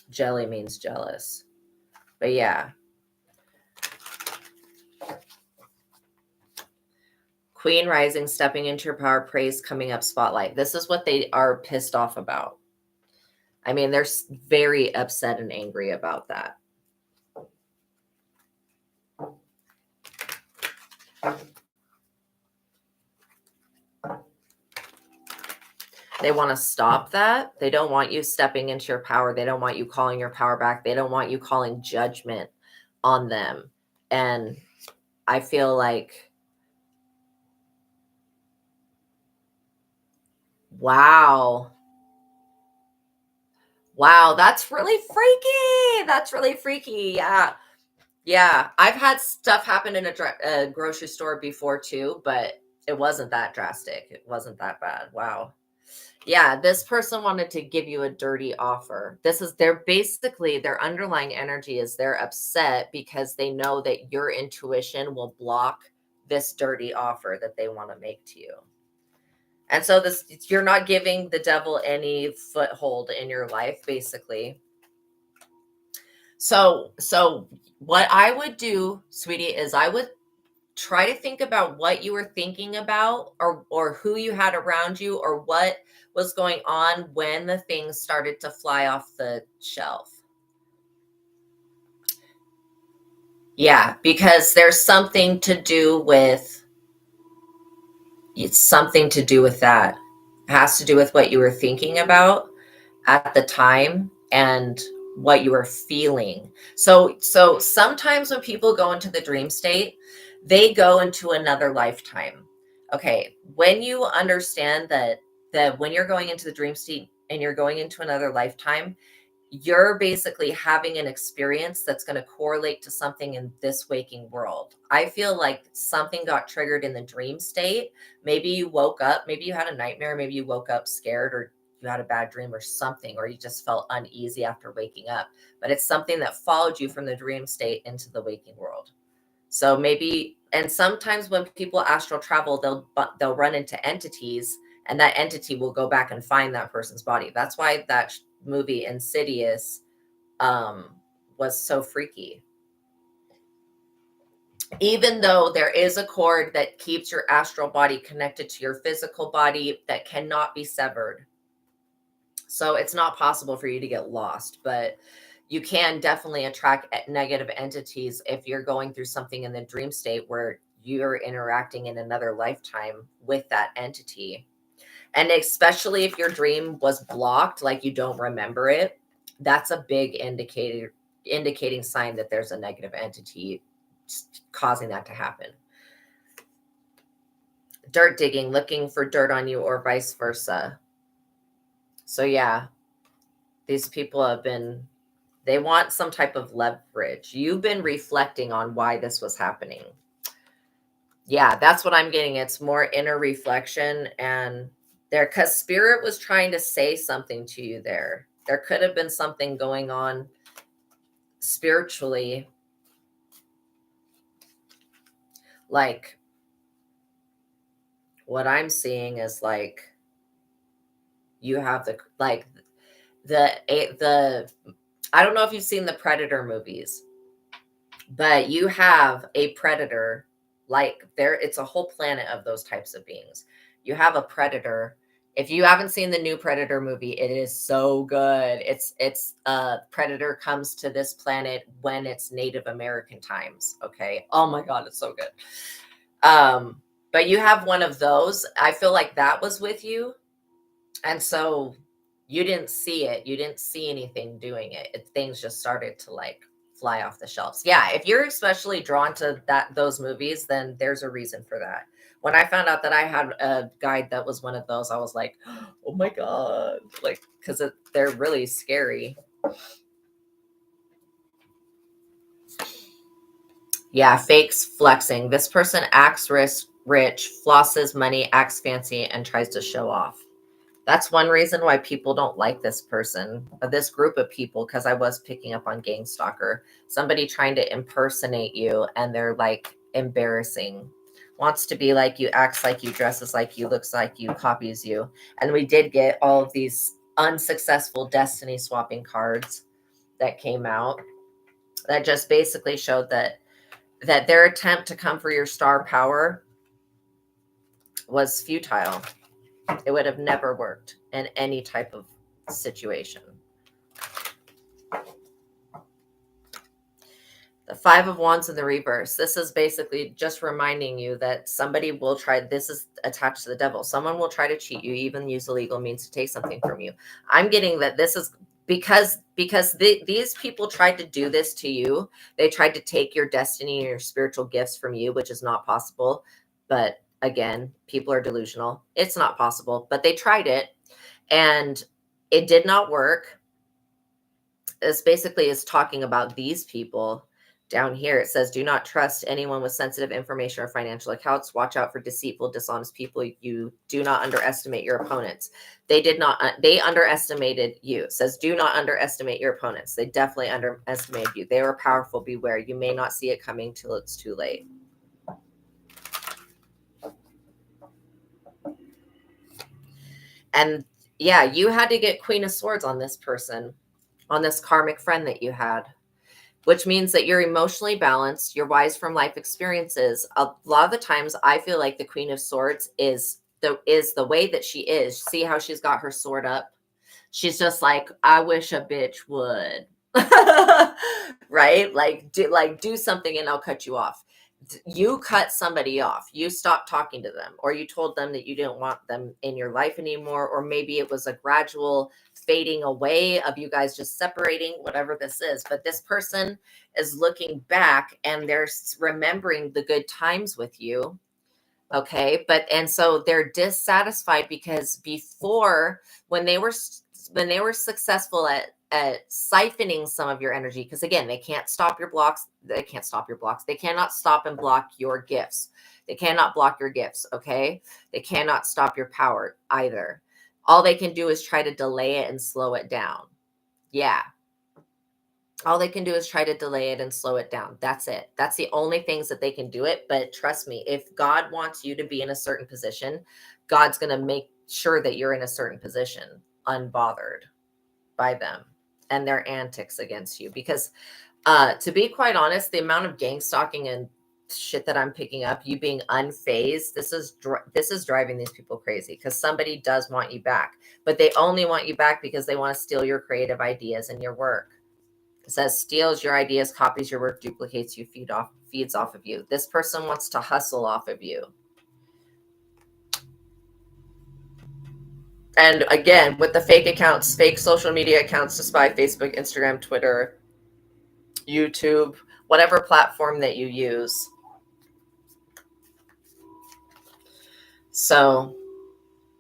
Jelly means jealous. But yeah. Queen rising, stepping into your power, praise coming up, spotlight. This is what they are pissed off about. I mean, they're very upset and angry about that. They want to stop that. They don't want you stepping into your power. They don't want you calling your power back. They don't want you calling judgment on them. And I feel like Wow. Wow, that's really freaky. That's really freaky. Yeah. Yeah. I've had stuff happen in a grocery store before too, but it wasn't that drastic. It wasn't that bad. Wow. Yeah, this person wanted to give you a dirty offer. This is their underlying energy is they're upset because they know that your intuition will block this dirty offer that they want to make to you. And so you're not giving the devil any foothold in your life, basically. So what I would do, sweetie, is I would try to think about what you were thinking about, or who you had around you, or what was going on when the things started to fly off the shelf. Yeah, because there's something to do with that. It has to do with what you were thinking about at the time and what you were feeling. So sometimes when people go into the dream state, they go into another lifetime. Okay, when you understand that when you're going into the dream state and you're going into another lifetime, you're basically having an experience that's going to correlate to something in this waking world. I feel like something got triggered in the dream state. Maybe you woke up, maybe you had a nightmare, maybe you woke up scared, or you had a bad dream or something, or you just felt uneasy after waking up. But it's something that followed you from the dream state into the waking world. So maybe, and sometimes when people astral travel, they'll run into entities, and that entity will go back and find that person's body. That's why that movie Insidious was so freaky. Even though there is a cord that keeps your astral body connected to your physical body that cannot be severed. So it's not possible for you to get lost, but you can definitely attract negative entities if you're going through something in the dream state where you're interacting in another lifetime with that entity. And especially if your dream was blocked, like you don't remember it, that's a big indicating sign that there's a negative entity causing that to happen. Dirt digging, looking for dirt on you, or vice versa. So yeah, these people they want some type of leverage. You've been reflecting on why this was happening. Yeah, that's what I'm getting. It's more inner reflection, and there, because spirit was trying to say something to you there. There could have been something going on spiritually, like what I'm seeing is like you have the I don't know if you've seen the Predator movies, but you have a predator, like it's a whole planet of those types of beings. You have a predator. If you haven't seen the new Predator movie, it is so good. It's Predator comes to this planet when it's Native American times. Okay. Oh my God, it's so good. But you have one of those. I feel like that was with you. And so you didn't see it. You didn't see anything doing it. Things just started to like fly off the shelves. Yeah, if you're especially drawn to those movies, then there's a reason for that. When I found out that I had a guide that was one of those, I was like, oh my God. Like, because they're really scary. Yeah, fakes flexing. This person acts rich, flosses money, acts fancy, and tries to show off. That's one reason why people don't like this person, or this group of people, because I was picking up on gang stalker. Somebody trying to impersonate you, and they're like embarrassing. Wants to be like you, acts like you, dresses like you, looks like you, copies you. And we did get all of these unsuccessful destiny swapping cards that came out that just basically showed that their attempt to come for your star power was futile. It would have never worked in any type of situation. The Five of Wands in the reverse. This is basically just reminding you that somebody will try. This is attached to the devil. Someone will try to cheat you, even use illegal means to take something from you. I'm getting that this is because these people tried to do this to you. They tried to take your destiny and your spiritual gifts from you, which is not possible. But again, people are delusional. It's not possible, but they tried it and it did not work. This basically is talking about these people down here. It says, do not trust anyone with sensitive information or financial accounts. Watch out for deceitful, dishonest people. You do not underestimate your opponents. They did not, they underestimated you. It says, do not underestimate your opponents. They definitely underestimated you. They were powerful. Beware. You may not see it coming till it's too late. And yeah, you had to get Queen of Swords on this person, on this karmic friend that you had, which means that you're emotionally balanced, you're wise from life experiences. A lot of the times I feel like the Queen of Swords is the way that she is. See how she's got her sword up? She's just like, I wish a bitch would. Right? Like do something and I'll cut you off. You cut somebody off. You stopped talking to them, or you told them that you didn't want them in your life anymore, or maybe it was a gradual fading away of you guys just separating, whatever this is. But this person is looking back and they're remembering the good times with you. Okay. And so they're dissatisfied because before, when they were successful at siphoning some of your energy, because again, they can't stop your blocks. They can't stop your blocks. They cannot stop and block your gifts. They cannot block your gifts. Okay. They cannot stop your power either. All they can do is try to delay it and slow it down. Yeah. All they can do is try to delay it and slow it down. That's it. That's the only things that they can do it. But trust me, if God wants you to be in a certain position, God's going to make sure that you're in a certain position, unbothered by them and their antics against you. Because to be quite honest, the amount of gang stalking and shit that I'm picking up, you being unfazed, this is driving these people crazy, because somebody does want you back, but they only want you back because they want to steal your creative ideas and your work. It says steals your ideas, copies your work, duplicates you, feeds off of you. This person wants to hustle off of you. And again, with the fake accounts, fake social media accounts to spy, Facebook, Instagram, Twitter, YouTube, whatever platform that you use. So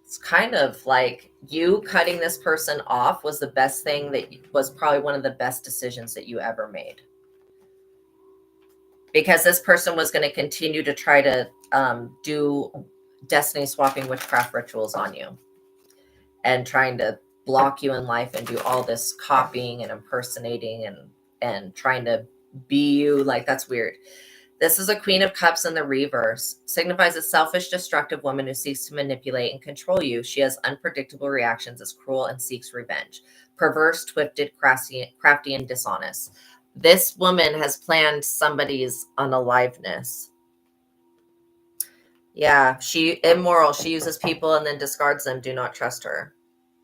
it's kind of like you cutting this person off was the best thing, that was probably one of the best decisions that you ever made. Because this person was going to continue to try to do destiny swapping witchcraft rituals on you and trying to block you in life and do all this copying and impersonating and trying to be you. Like, that's weird. This is a Queen of Cups in the reverse. Signifies a selfish, destructive woman who seeks to manipulate and control you. She has unpredictable reactions, is cruel, and seeks revenge. Perverse, twisted, crafty, and dishonest. This woman has planned somebody's unaliveness. Yeah, she immoral. She uses people and then discards them. Do not trust her.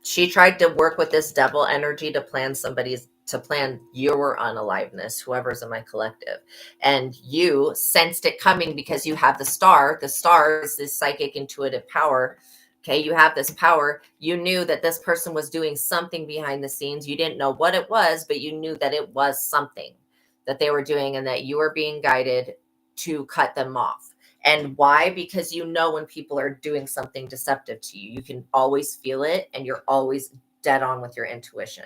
She tried to work with this devil energy to plan your unaliveness, whoever's in my collective. And you sensed it coming because you have the star. The star is this psychic intuitive power. Okay, you have this power. You knew that this person was doing something behind the scenes. You didn't know what it was, but you knew that it was something that they were doing and that you were being guided to cut them off. And why? Because you know when people are doing something deceptive to you. You can always feel it, and you're always dead on with your intuition.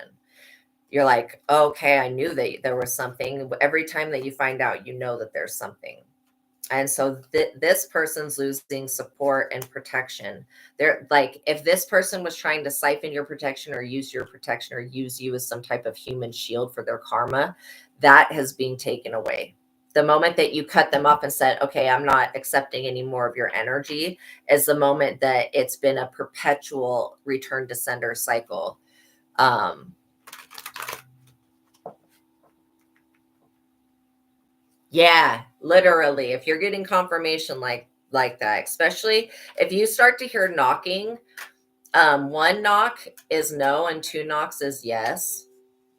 You're like, okay, I knew that there was something. Every time that you find out, you know that there's something. And so this person's losing support and protection. They're like, if this person was trying to siphon your protection or use your protection or use you as some type of human shield for their karma, that has been taken away. The moment that you cut them off and said, okay, I'm not accepting any more of your energy, is the moment that it's been a perpetual return to sender cycle. Yeah, literally. If you're getting confirmation like that, especially if you start to hear knocking, one knock is no and two knocks is yes.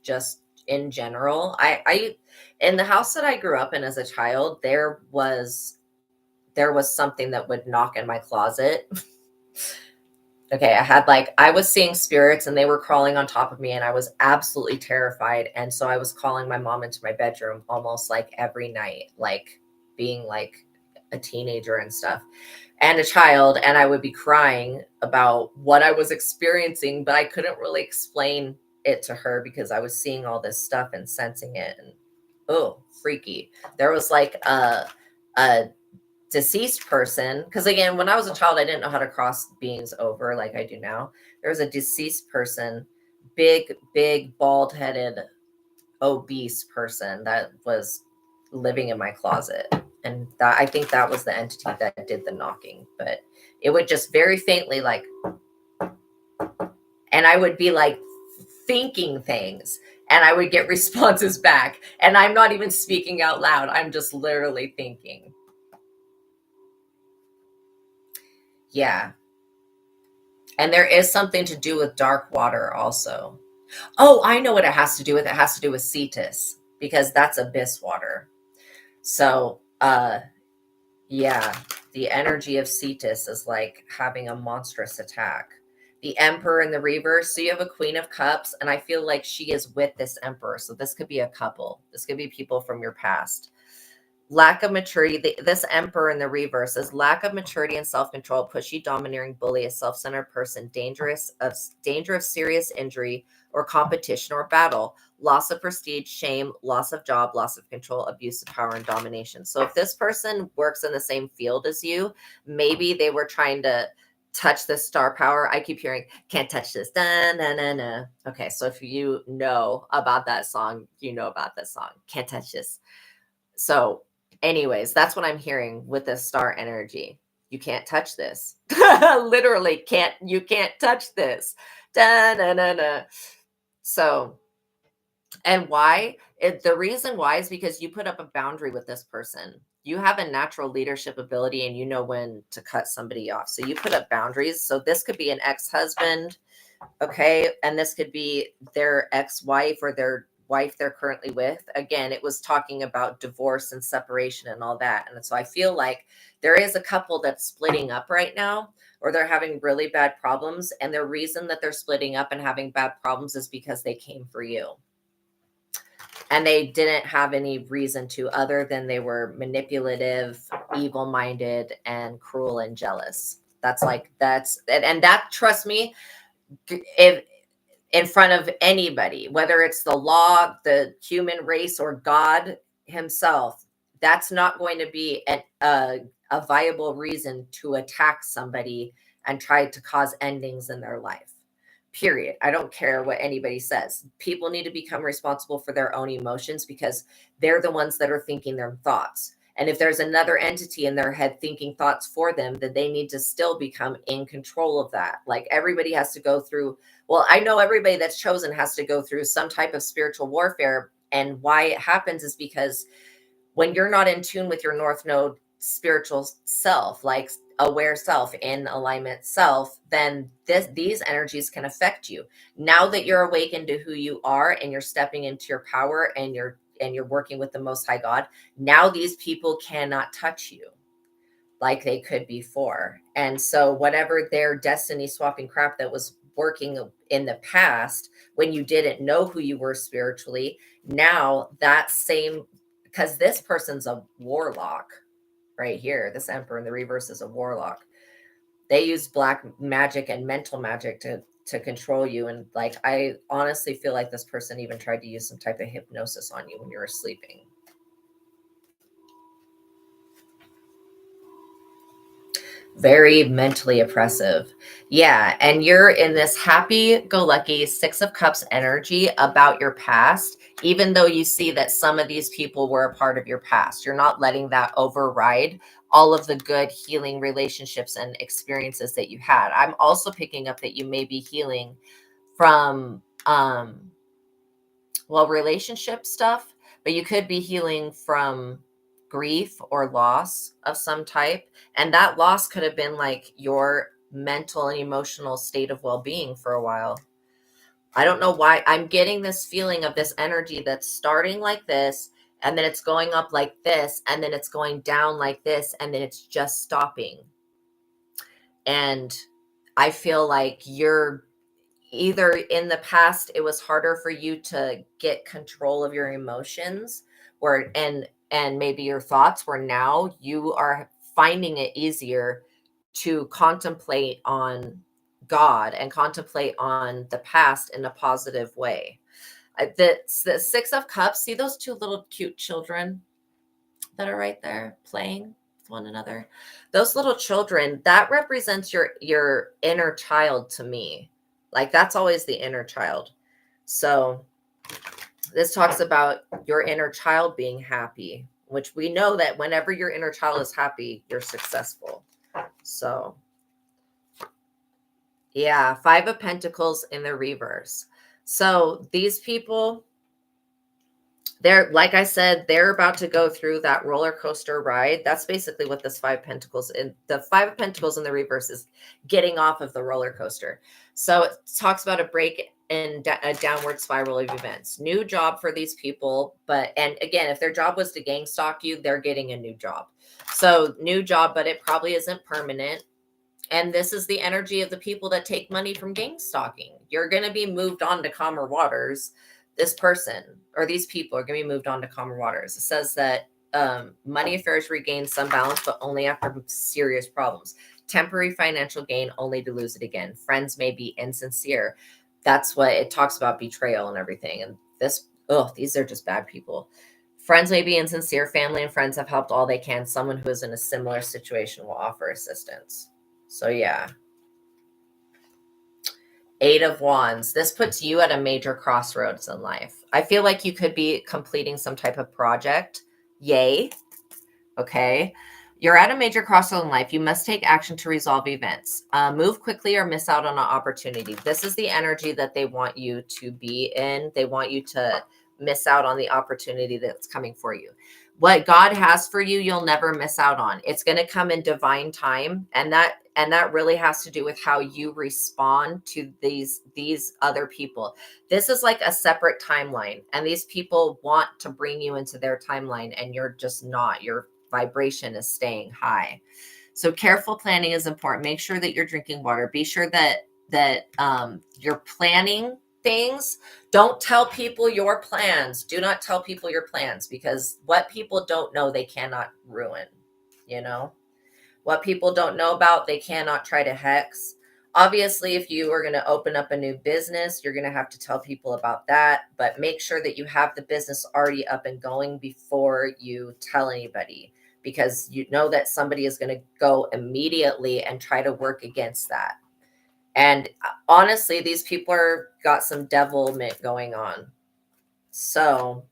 Just in general, I in the house that I grew up in as a child, there was something that would knock in my closet. Okay, I was seeing spirits and they were crawling on top of me and I was absolutely terrified. And so I was calling my mom into my bedroom almost like every night, like being like a teenager and stuff. and a child, and I would be crying about what I was experiencing, but I couldn't really explain it to her because I was seeing all this stuff and sensing it, and oh, freaky. There was like a deceased person, because again, when I was a child, I didn't know how to cross beings over like I do now. There was a deceased person, big bald-headed obese person that was living in my closet, and that, I think that was the entity that did the knocking. But it would just very faintly, like, and I would be like thinking things, and I would get responses back, and I'm not even speaking out loud, I'm just literally thinking. Yeah. And there is something to do with dark water also. Oh, I know what it has to do with. It has to do with Cetus, because that's abyss water. So, yeah, the energy of Cetus is like having a monstrous attack. The Emperor in the reverse. So you have a Queen of Cups, and I feel like she is with this Emperor. So this could be a couple. This could be people from your past. Lack of maturity. This Emperor in the reverse is lack of maturity and self-control, pushy, domineering, bully, a self-centered person, danger of serious injury or competition or battle, loss of prestige, shame, loss of job, loss of control, abuse of power, and domination. So if this person works in the same field as you, maybe they were trying to touch the star power. I keep hearing, can't touch this. Da, na, na, na. Okay, so if you know about that song, you know about this song. Can't touch this. So anyways, that's what I'm hearing with this star energy. You can't touch this. Literally you can't touch this. Da, da, da, da. So, and why? The reason why is because you put up a boundary with this person. You have a natural leadership ability and you know when to cut somebody off. So you put up boundaries. So this could be an ex-husband, okay, and this could be their ex-wife or their wife they're currently with. Again, it was talking about divorce and separation and all that. And so I feel like there is a couple that's splitting up right now, or they're having really bad problems, and the reason that they're splitting up and having bad problems is because they came for you, and they didn't have any reason to other than they were manipulative, evil-minded, and cruel and jealous. And that, trust me, if in front of anybody, whether it's the law, the human race, or God himself, that's not going to be a viable reason to attack somebody and try to cause endings in their life. Period. I don't care what anybody says. People need to become responsible for their own emotions because they're the ones that are thinking their thoughts. And if there's another entity in their head thinking thoughts for them, then they need to still become in control of that. Like everybody has to go through, well, I know everybody that's chosen has to go through some type of spiritual warfare. And why it happens is because when you're not in tune with your North Node spiritual self, like aware self, in alignment self, then these energies can affect you. Now that you're awakened to who you are and you're stepping into your power and you're working with the Most High God, now these people cannot touch you like they could before. And so whatever their destiny swapping crap that was working in the past when you didn't know who you were spiritually, now that same, because this person's a warlock right here. This Emperor in the reverse is a warlock. They use black magic and mental magic to control you. And like, I honestly feel like this person even tried to use some type of hypnosis on you when you were sleeping. Very mentally oppressive. Yeah. And you're in this happy go lucky Six of Cups energy about your past, even though you see that some of these people were a part of your past. You're not letting that override all of the good healing relationships and experiences that you had. I'm also picking up that you may be healing from, well, relationship stuff, but you could be healing from grief or loss of some type. And that loss could have been like your mental and emotional state of well-being for a while. I don't know why I'm getting this feeling of this energy that's starting like this, and then it's going up like this, and then it's going down like this, and then it's just stopping. And I feel like you're either in the past it was harder for you to get control of your emotions, or and maybe your thoughts, where now you are finding it easier to contemplate on God and contemplate on the past in a positive way. The Six of Cups, see those two little cute children that are right there playing with one another? Those little children, that represents your inner child to me. Like, that's always the inner child. So this talks about your inner child being happy, which we know that whenever your inner child is happy, you're successful. So yeah, Five of Pentacles in the reverse. So these people, they're, like I said, they're about to go through that roller coaster ride. That's basically what this Five of Pentacles, in the Five of Pentacles in the reverse, is getting off of the roller coaster. So it talks about a break in a downward spiral of events. New job for these people, and again, if their job was to gang stalk you, they're getting a new job. So new job, but it probably isn't permanent. And this is the energy of the people that take money from gang stalking. You're going to be moved on to calmer waters. This person or these people are going to be moved on to calmer waters. It says that money affairs regain some balance, but only after serious problems. Temporary financial gain, only to lose it again. Friends may be insincere. That's what it talks about, betrayal and everything. And these are just bad people. Friends may be insincere. Family and friends have helped all they can. Someone who is in a similar situation will offer assistance. So yeah. Eight of Wands. This puts you at a major crossroads in life. I feel like you could be completing some type of project. Yay. Okay. You're at a major crossroad in life. You must take action to resolve events. Move quickly or miss out on an opportunity. This is the energy that they want you to be in. They want you to miss out on the opportunity that's coming for you. What God has for you, you'll never miss out on. It's going to come in divine time, and that really has to do with how you respond to these other people. This is like a separate timeline, and these people want to bring you into their timeline, and you're just not. Your vibration is staying high. So careful planning is important. Make sure that you're drinking water. Be sure that you're planning things. Don't tell people your plans. Do not tell people your plans, because what people don't know, they cannot ruin. What people don't know about, they cannot try to hex. Obviously, if you are going to open up a new business, you're going to have to tell people about that, but make sure that you have the business already up and going before you tell anybody, because you know that somebody is going to go immediately and try to work against that. And honestly, these people got some devilment going on. So,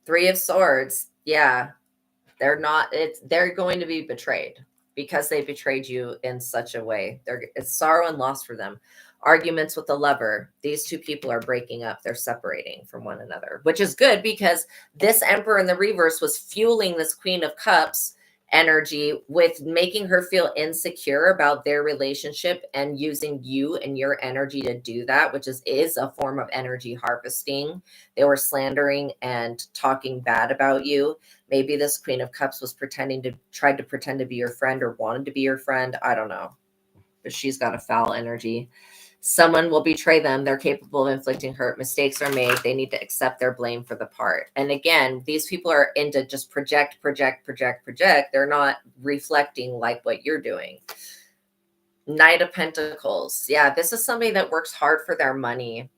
Three of Swords, yeah, they're going to be betrayed, because they betrayed you in such a way. It's sorrow and loss for them. Arguments with the lover. These two people are breaking up. They're separating from one another, which is good, because this Emperor in the reverse was fueling this Queen of Cups energy with making her feel insecure about their relationship, and using you and your energy to do that, which is a form of energy harvesting. They were slandering and talking bad about you. Maybe this Queen of Cups was tried to pretend to be your friend, or wanted to be your friend. I don't know. But she's got a foul energy. Someone will betray them. They're capable of inflicting hurt. Mistakes are made. They need to accept their blame for the part. And again, these people are into just project. They're not reflecting like what you're doing. Knight of Pentacles. Yeah, this is somebody that works hard for their money.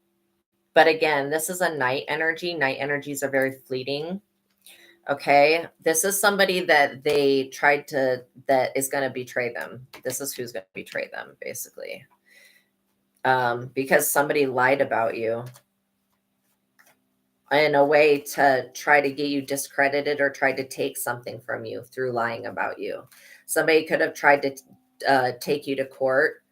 But again, this is a night energy. Night energies are very fleeting. Okay, this is somebody that that is going to betray them. This is who's going to betray them, basically. Because somebody lied about you in a way to try to get you discredited, or try to take something from you through lying about you. Somebody could have tried to take you to court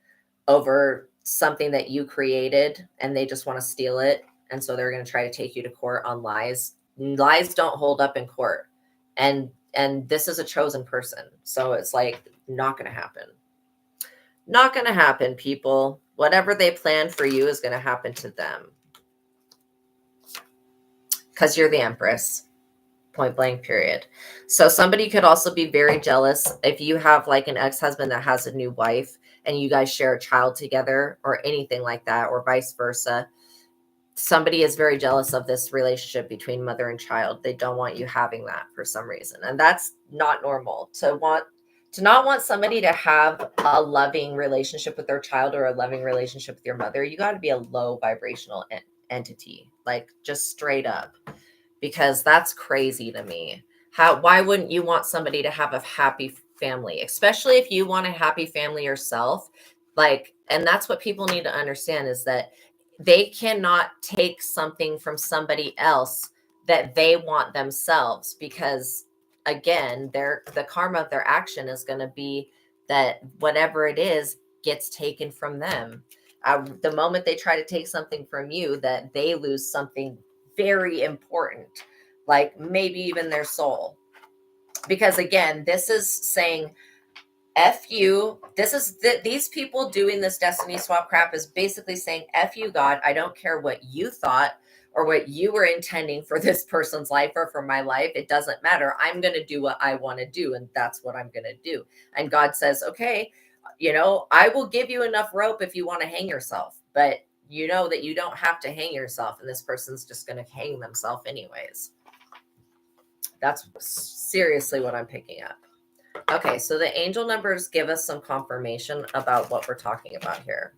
over something that you created, and they just want to steal it. And so they're going to try to take you to court on lies. Lies don't hold up in court. And this is a chosen person. So it's like, not going to happen. Not going to happen, people. Whatever they plan for you is going to happen to them. Because you're the Empress. Point blank, period. So somebody could also be very jealous if you have like an ex-husband that has a new wife, and you guys share a child together, or anything like that, or vice versa. Somebody is very jealous of this relationship between mother and child. They don't want you having that for some reason. And that's not normal. To want To not want somebody to have a loving relationship with their child or a loving relationship with your mother, you got to be a low vibrational entity, like just straight up, because that's crazy to me. Why wouldn't you want somebody to have a happy family, especially if you want a happy family yourself? Like, and that's what people need to understand, is that they cannot take something from somebody else that they want themselves, because again, the karma of their action is going to be that whatever it is gets taken from them. The moment they try to take something from you, that they lose something very important, like maybe even their soul. Because again, this is saying F you. This is these people doing this destiny swap crap is basically saying F you, God. I don't care what you thought or what you were intending for this person's life or for my life. It doesn't matter. I'm going to do what I want to do, and that's what I'm going to do. And God says, okay, I will give you enough rope if you want to hang yourself, but you know that you don't have to hang yourself, and this person's just going to hang themselves anyways. That's seriously what I'm picking up. Okay, so the angel numbers give us some confirmation about what we're talking about here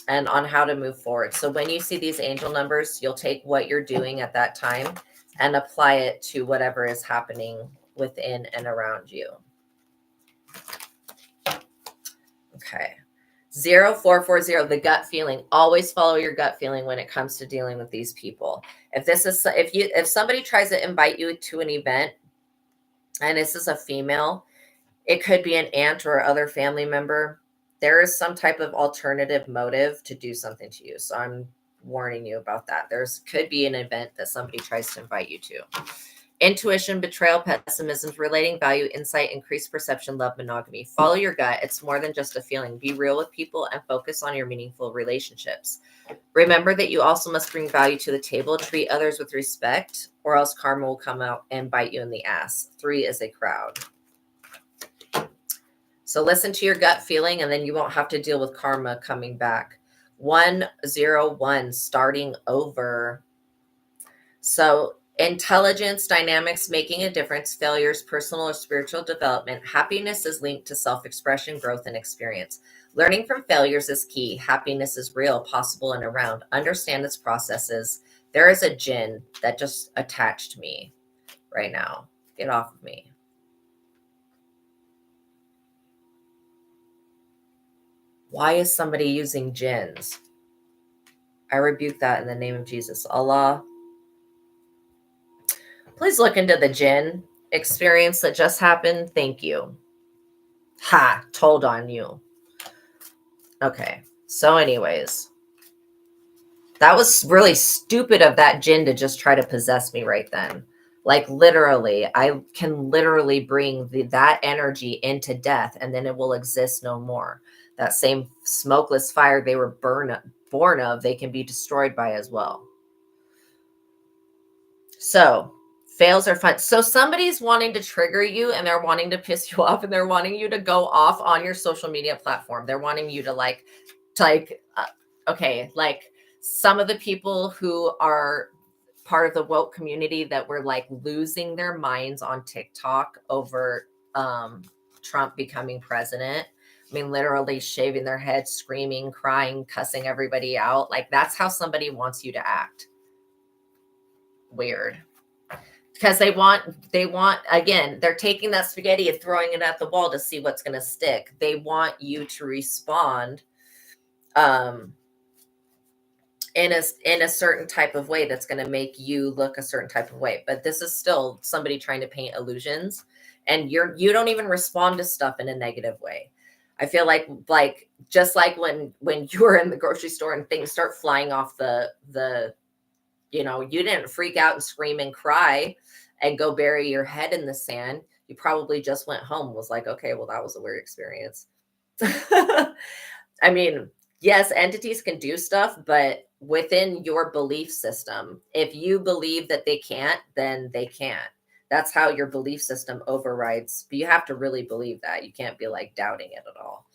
and on how to move forward. So when you see these angel numbers, you'll take what you're doing at that time and apply it to whatever is happening within and around you. Okay. 0440, the gut feeling. Always follow your gut feeling when it comes to dealing with these people. If somebody tries to invite you to an event, and this is a female, it could be an aunt or other family member, there is some type of alternative motive to do something to you. So I'm warning you about that. Could be an event that somebody tries to invite you to. Intuition, betrayal, pessimism, relating value, insight, increased perception, love, monogamy. Follow your gut. It's more than just a feeling. Be real with people and focus on your meaningful relationships. Remember that you also must bring value to the table. Treat others with respect, or else karma will come out and bite you in the ass. 3 is a crowd. So listen to your gut feeling, and then you won't have to deal with karma coming back. 101, starting over. So intelligence, dynamics, making a difference, failures, personal or spiritual development. Happiness is linked to self-expression, growth, and experience. Learning from failures is key. Happiness is real, possible, and around. Understand its processes. There is a jinn that just attached me right now. Get off of me. Why is somebody using jinns? I rebuke that in the name of Jesus. Allah, please look into the jinn experience that just happened. Thank you. Ha, told on you. Okay. So anyways, that was really stupid of that jinn to just try to possess me right then. Like literally, I can literally bring that energy into death, and then it will exist no more. That same smokeless fire they were born of, they can be destroyed by as well. So fails are fun. So somebody's wanting to trigger you, and they're wanting to piss you off, and they're wanting you to go off on your social media platform. They're wanting you to okay, like some of the people who are part of the woke community that were like losing their minds on TikTok over Trump becoming president. I mean, literally shaving their heads, screaming, crying, cussing everybody out. Like that's how somebody wants you to act. Weird. Because they want, again, they're taking that spaghetti and throwing it at the wall to see what's going to stick. They want you to respond in a certain type of way that's going to make you look a certain type of way. But this is still somebody trying to paint illusions, and you don't even respond to stuff in a negative way. I feel like just like when you're in the grocery store and things start flying off the you didn't freak out and scream and cry and go bury your head in the sand. You probably just went home, was like, okay, well, that was a weird experience. I mean, yes, entities can do stuff, but within your belief system, if you believe that they can't, then they can't. That's how your belief system overrides. But you have to really believe that. You can't be like doubting it at all.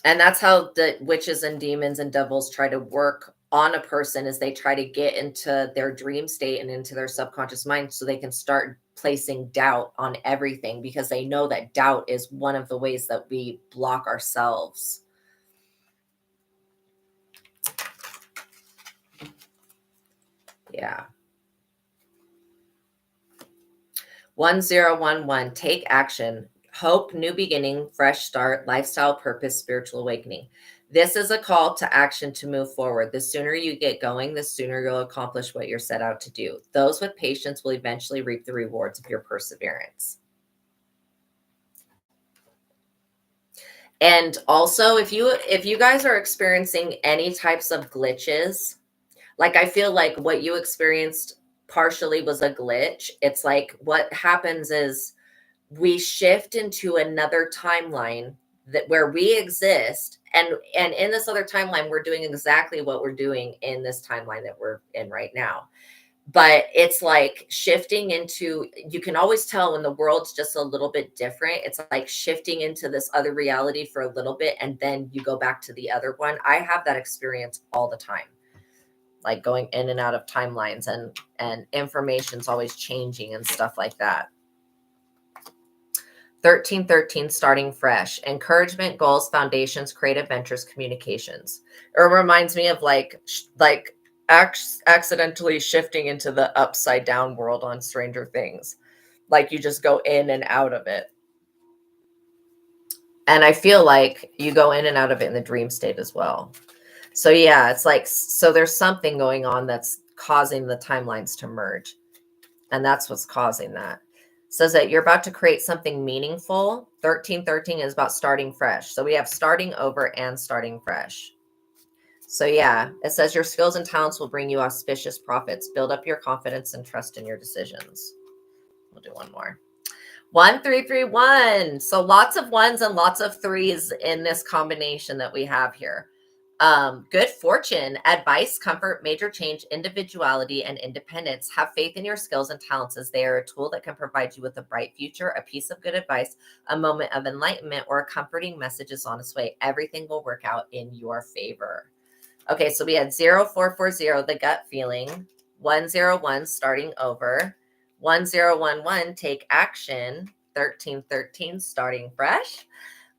And that's how the witches and demons and devils try to work on a person, is they try to get into their dream state and into their subconscious mind so they can start placing doubt on everything because they know that doubt is one of the ways that we block ourselves. Yeah. 1011, take action. Hope, new beginning, fresh start, lifestyle purpose, spiritual awakening. This is a call to action to move forward. The sooner you get going, the sooner you'll accomplish what you're set out to do. Those with patience will eventually reap the rewards of your perseverance. And also, if you guys are experiencing any types of glitches, like I feel like what you experienced partially was a glitch. It's like what happens is we shift into another timeline that where we exist, and in this other timeline we're doing exactly what we're doing in this timeline that we're in right now. But it's like shifting into, you can always tell when the world's just a little bit different. It's like shifting into this other reality for a little bit and then you go back to the other one. I have that experience all the time, like going in and out of timelines, and information's always changing and stuff like that. 1313, starting fresh. Encouragement, goals, foundations, creative ventures, communications. It reminds me of like accidentally shifting into the upside down world on Stranger Things. Like you just go in and out of it. And I feel like you go in and out of it in the dream state as well. So yeah, it's like, so there's something going on that's causing the timelines to merge. And that's what's causing that. Says that you're about to create something meaningful. 1313 is about starting fresh. So we have starting over and starting fresh. So yeah, it says your skills and talents will bring you auspicious profits. Build up your confidence and trust in your decisions. We'll do one more. 1331. So lots of ones and lots of threes in this combination that we have here. Good fortune, advice, comfort, major change, individuality, and independence. Have faith in your skills and talents as they are a tool that can provide you with a bright future, a piece of good advice, a moment of enlightenment, or a comforting message is on its way. Everything will work out in your favor. Okay, so we had 0440, the gut feeling, 101, starting over, 1011, take action, 1313, starting fresh,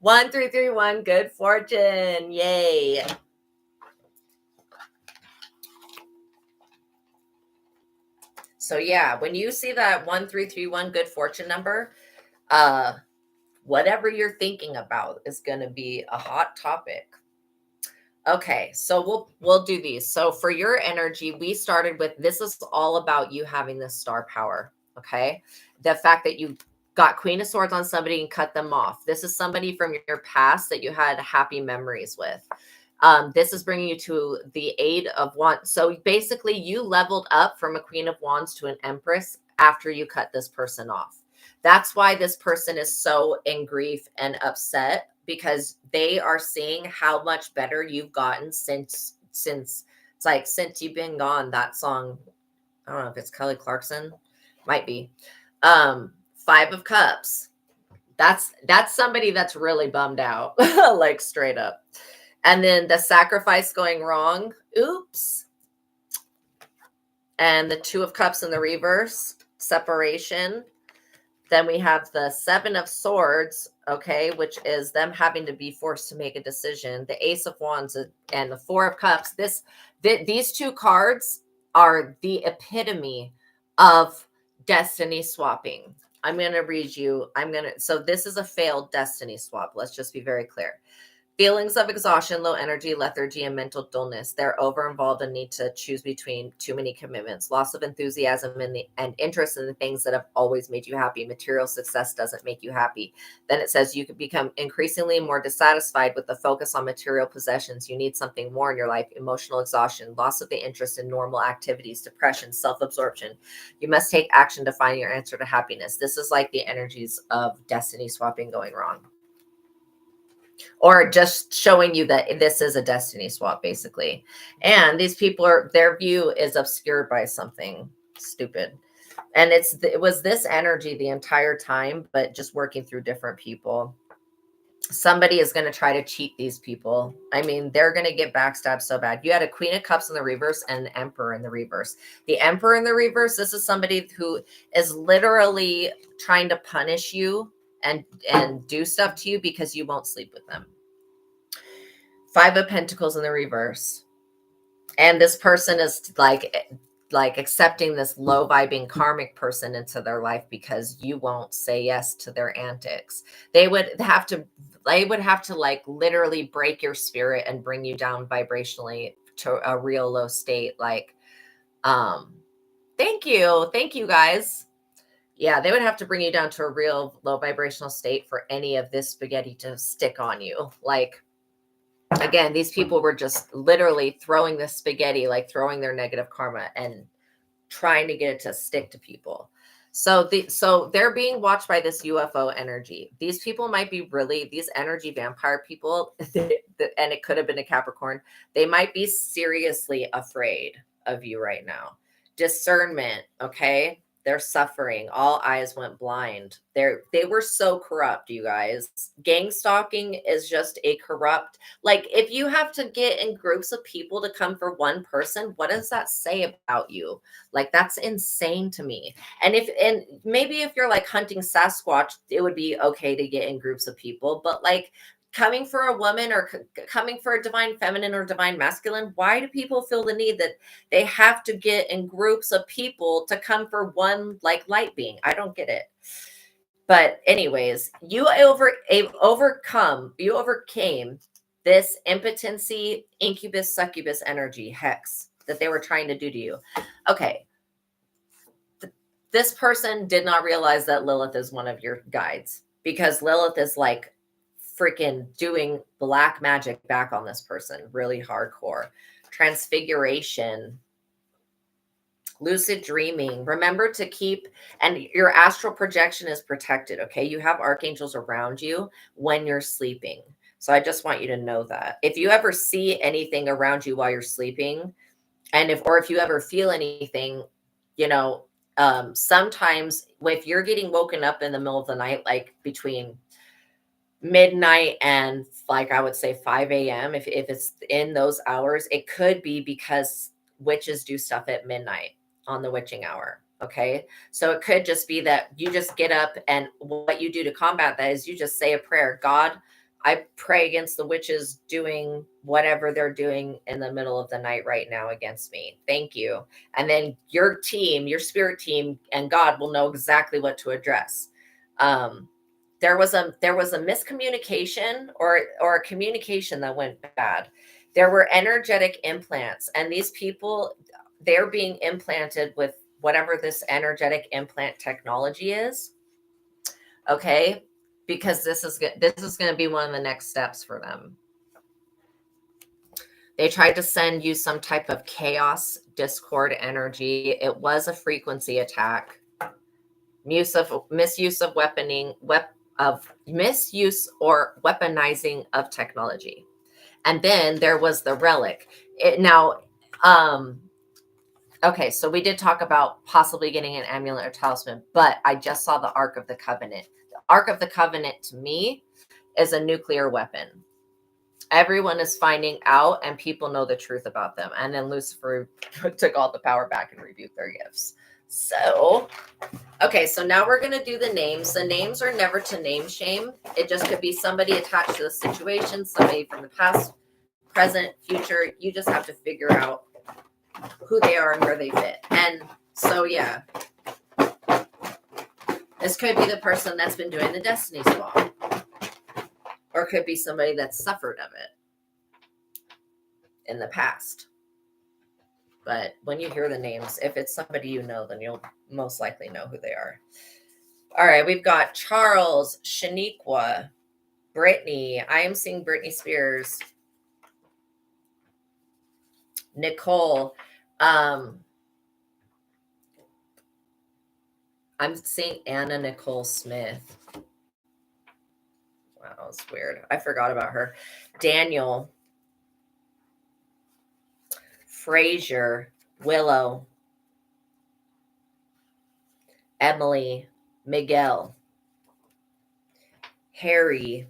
1331, good fortune. Yay. So yeah, when you see that 1331 good fortune number, whatever you're thinking about is going to be a hot topic. Okay, so we'll do these. So for your energy, we started with, this is all about you having this star power, okay? The fact that you got Queen of Swords on somebody and cut them off. This is somebody from your past that you had happy memories with. This is bringing you to the Eight of Wands. So basically you leveled up from a Queen of Wands to an Empress after you cut this person off. That's why this person is so in grief and upset, because they are seeing how much better you've gotten since it's like, since you've been gone. That song, I don't know if it's Kelly Clarkson, might be. 5 of Cups. That's somebody that's really bummed out, like straight up. And then the sacrifice going wrong. Oops. And the 2 of Cups in the reverse, separation. Then we have the 7 of Swords, okay, which is them having to be forced to make a decision. The Ace of Wands and the 4 of Cups. These 2 cards are the epitome of destiny swapping. I'm going to read you. So this is a failed destiny swap. Let's just be very clear. Feelings of exhaustion, low energy, lethargy, and mental dullness. They're over-involved and need to choose between too many commitments. Loss of enthusiasm and interest in the things that have always made you happy. Material success doesn't make you happy. Then it says you could become increasingly more dissatisfied with the focus on material possessions. You need something more in your life. Emotional exhaustion, loss of the interest in normal activities, depression, self-absorption. You must take action to find your answer to happiness. This is like the energies of destiny swapping going wrong. Or just showing you that this is a destiny swap, basically. And these people their view is obscured by something stupid. And it was this energy the entire time, but just working through different people. Somebody is going to try to cheat these people. I mean, they're going to get backstabbed so bad. You had a Queen of Cups in the reverse and the Emperor in the reverse. The Emperor in the reverse, this is somebody who is literally trying to punish you and do stuff to you because you won't sleep with them. Five of Pentacles in the reverse. And this person is like accepting this low vibing karmic person into their life because you won't say yes to their antics. They would have to like literally break your spirit and bring you down vibrationally to a real low state. Like, thank you guys. Yeah, they would have to bring you down to a real low vibrational state for any of this spaghetti to stick on you. Like, again, these people were just literally throwing this spaghetti, like throwing their negative karma and trying to get it to stick to people. So they're being watched by this UFO energy. These people might be really, these energy vampire people, and it could have been a Capricorn. They might be seriously afraid of you right now. Discernment, okay? They're suffering. All eyes went blind. They were so corrupt, you guys. Gang stalking is just a corrupt, like, if you have to get in groups of people to come for one person, what does that say about you? Like, that's insane to me. And maybe if you're like hunting Sasquatch, it would be okay to get in groups of people, but like coming for a woman or coming for a divine feminine or divine masculine, why do people feel the need that they have to get in groups of people to come for one like light being? I don't get it. But anyways, you overcame this impotency, incubus, succubus energy, hex that they were trying to do to you. Okay. This person did not realize that Lilith is one of your guides, because Lilith is like freaking doing black magic back on this person, really hardcore. Transfiguration, lucid dreaming. Remember to keep, and your astral projection is protected, okay? You have archangels around you when you're sleeping. So I just want you to know that. If you ever see anything around you while you're sleeping, and if you ever feel anything, you know, sometimes if you're getting woken up in the middle of the night, like between midnight and like I would say 5 a.m., if it's in those hours, it could be because witches do stuff at midnight on the witching hour. Okay. So it could just be that you just get up, and what you do to combat that is you just say a prayer. God, I pray against the witches doing whatever they're doing in the middle of the night right now against me. Thank you. And then your team, your spirit team, and God will know exactly what to address. There was a miscommunication or a communication that went bad. There were energetic implants, and these people, they're being implanted with whatever this energetic implant technology is. Okay, because this is going to be one of the next steps for them. They tried to send you some type of chaos, discord energy. It was a frequency attack. Misuse or weaponizing of technology. And then there was the relic. Okay, so we did talk about possibly getting an amulet or talisman, but I just saw the Ark of the Covenant. The Ark of the Covenant to me is a nuclear weapon. Everyone is finding out, and people know the truth about them. And then Lucifer took all the power back and rebuked their gifts. So, okay, so now we're going to do the names. The names are never to name shame. It just could be somebody attached to the situation, somebody from the past, present, future. You just have to figure out who they are and where they fit. And so, yeah, this could be the person that's been doing the destiny swap, or it could be somebody that's suffered of it in the past. But when you hear the names, if it's somebody you know, then you'll most likely know who they are. All right, we've got Charles, Shaniqua, Brittany. I am seeing Britney Spears. Nicole. I'm seeing Anna Nicole Smith. Wow, that was weird. I forgot about her. Daniel. Frazier. Willow. Emily. Miguel. Harry.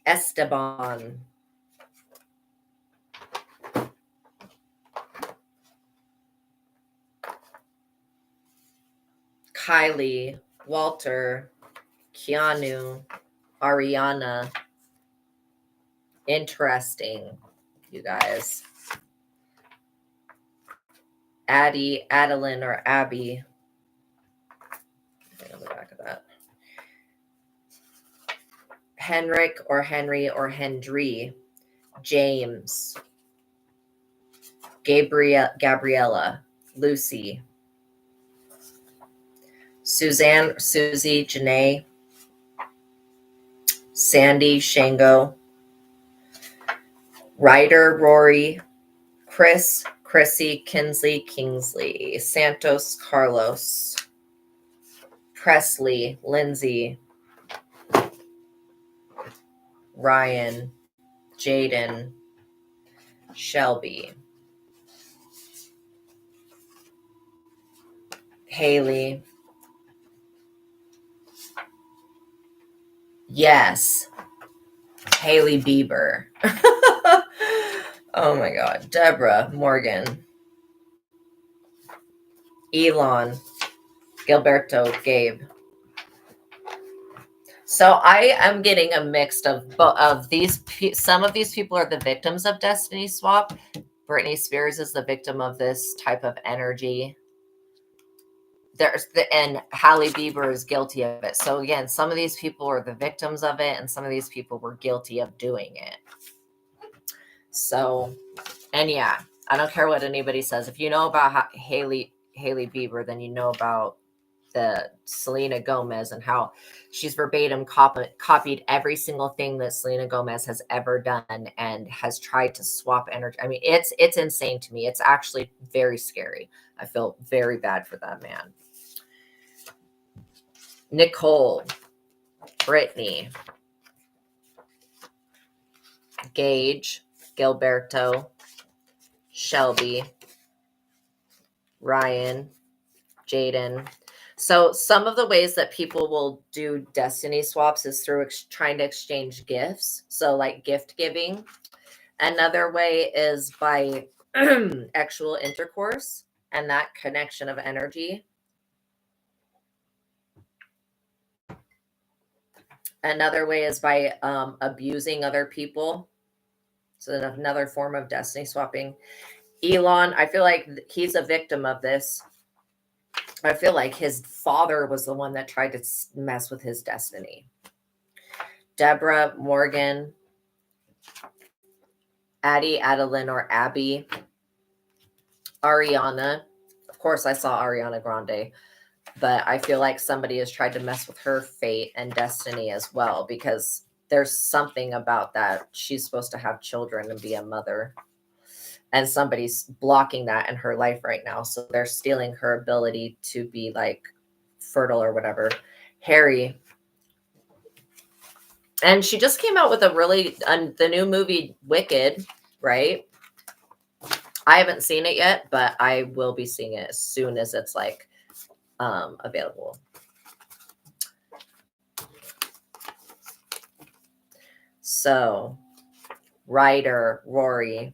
Esteban, Kylie, Walter, Keanu, Ariana. Interesting, you guys. Addie, Adeline, or Abby. On the back of that. Henrik or Henry or Hendry. James. Gabriella. Lucy. Suzanne, Susie, Janae. Sandy, Shango. Ryder, Rory. Chris, Chrissy, Kinsley, Kingsley. Santos, Carlos. Presley, Lindsay. Ryan, Jaden, Shelby, Haley. Yes, Haley Bieber. Oh my God. Deborah, Morgan, Elon, Gilberto, Gabe. So I am getting a mix of these. Some of these people are the victims of Destiny Swap. Britney Spears is the victim of this type of energy. And Halle Bieber is guilty of it. So again, some of these people are the victims of it, and some of these people were guilty of doing it. So, and yeah, I don't care what anybody says. If you know about Hailey Bieber, then you know about the Selena Gomez and how she's verbatim copied every single thing that Selena Gomez has ever done and has tried to swap energy. I mean, it's insane to me. It's actually very scary. I feel very bad for that man. Nicole, Brittany, Gage, Gilberto, Shelby, Ryan, Jaden. So some of the ways that people will do destiny swaps is through trying to exchange gifts. So like gift giving. Another way is by actual intercourse and that connection of energy. Another way is by abusing other people. So another form of destiny swapping. Elon, I feel like he's a victim of this. I feel like his father was the one that tried to mess with his destiny. Deborah, Morgan, Addie, Adeline, or Abby. Ariana. Of course, I saw Ariana Grande. But I feel like somebody has tried to mess with her fate and destiny as well, because there's something about that. She's supposed to have children and be a mother. And somebody's blocking that in her life right now. So they're stealing her ability to be like fertile or whatever. Harry. And she just came out with a really, the new movie Wicked, right? I haven't seen it yet, but I will be seeing it as soon as it's like available. So, Ryder, Rory,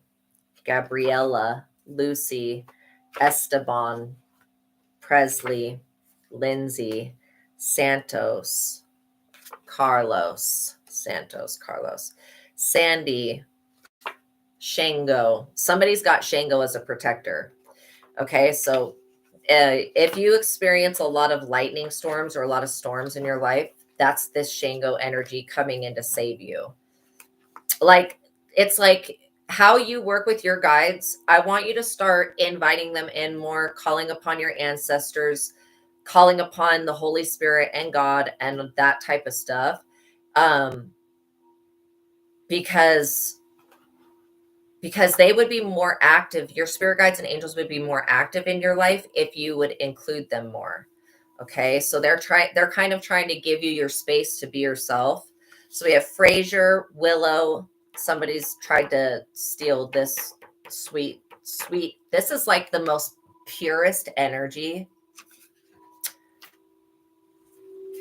Gabriella, Lucy, Esteban, Presley, Lindsay, Santos, Carlos, Sandy, Shango. Somebody's got Shango as a protector. Okay, so if you experience a lot of lightning storms or a lot of storms in your life, that's this Shango energy coming in to save you. Like, it's like how you work with your guides. I want you to start inviting them in more, calling upon your ancestors, calling upon the Holy Spirit and God and that type of stuff. Because they would be more active. Your spirit guides and angels would be more active in your life if you would include them more. Okay. So they're kind of trying to give you your space to be yourself. So we have Fraser, Willow. Somebody's tried to steal this sweet. This is like the most purest energy.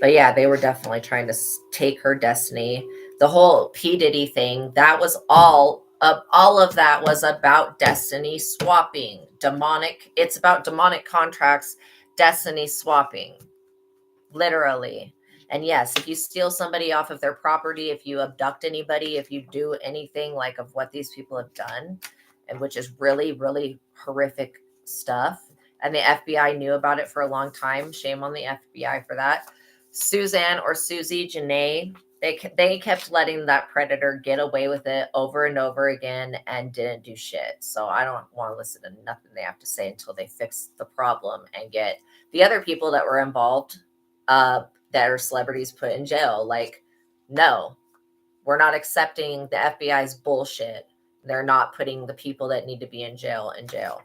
But yeah, they were definitely trying to take her destiny. The whole P. Diddy thing, that was all of that was about destiny swapping. It's about demonic contracts, destiny swapping. Literally. And yes, if you steal somebody off of their property, if you abduct anybody, if you do anything like of what these people have done, and which is really, really horrific stuff. And the FBI knew about it for a long time. Shame on the FBI for that. Suzanne or Susie Janae, they kept letting that predator get away with it over and over again and didn't do shit. So I don't want to listen to nothing they have to say until they fix the problem and get the other people that were involved that are celebrities put in jail. Like, no, we're not accepting the FBI's bullshit. They're not putting the people that need to be in jail in jail.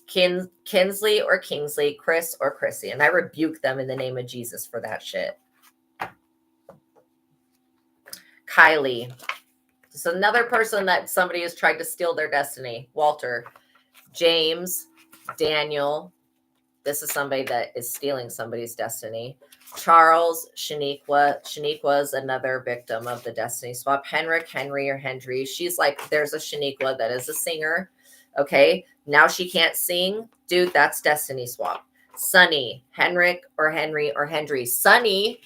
Kinsley or Kingsley, Chris or Chrissy. And I rebuke them in the name of Jesus for that shit. Kylie. It's another person that somebody has tried to steal their destiny. Walter. James. Daniel. This is somebody that is stealing somebody's destiny. Charles, Shaniqua. Shaniqua is another victim of the destiny swap. Henrik, Henry, or Hendry. She's like, there's a Shaniqua that is a singer. Okay. Now she can't sing. Dude, that's destiny swap. Sunny, Henrik, or Henry, or Hendry. Sunny,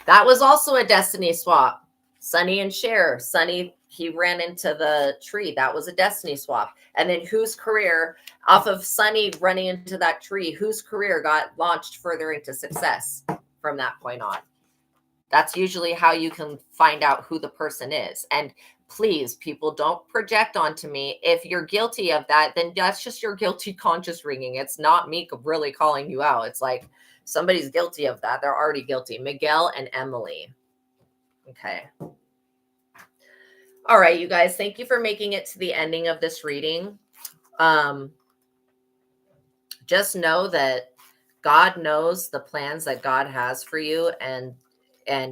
that was also a destiny swap. Sunny and Cher. Sunny, he ran into the tree. That was a destiny swap. And then whose career, off of Sunny running into that tree, whose career got launched further into success from that point on? That's usually how you can find out who the person is. And please, people, don't project onto me. If you're guilty of that, then that's just your guilty conscience ringing. It's not me really calling you out. It's like somebody's guilty of that. They're already guilty. Miguel and Emily. Okay. All right, you guys, thank you for making it to the ending of this reading. Just know that God knows the plans that God has for you, and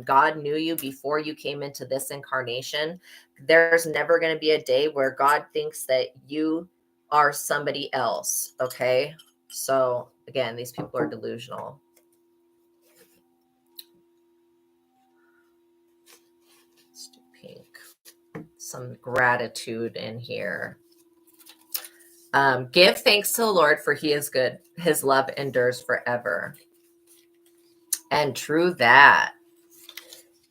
God knew you before you came into this incarnation. There's never going to be a day where God thinks that you are somebody else. Okay. So again, these people are delusional. Let's do pink. Some gratitude in here. Give thanks to the Lord, for he is good. His love endures forever. And true that.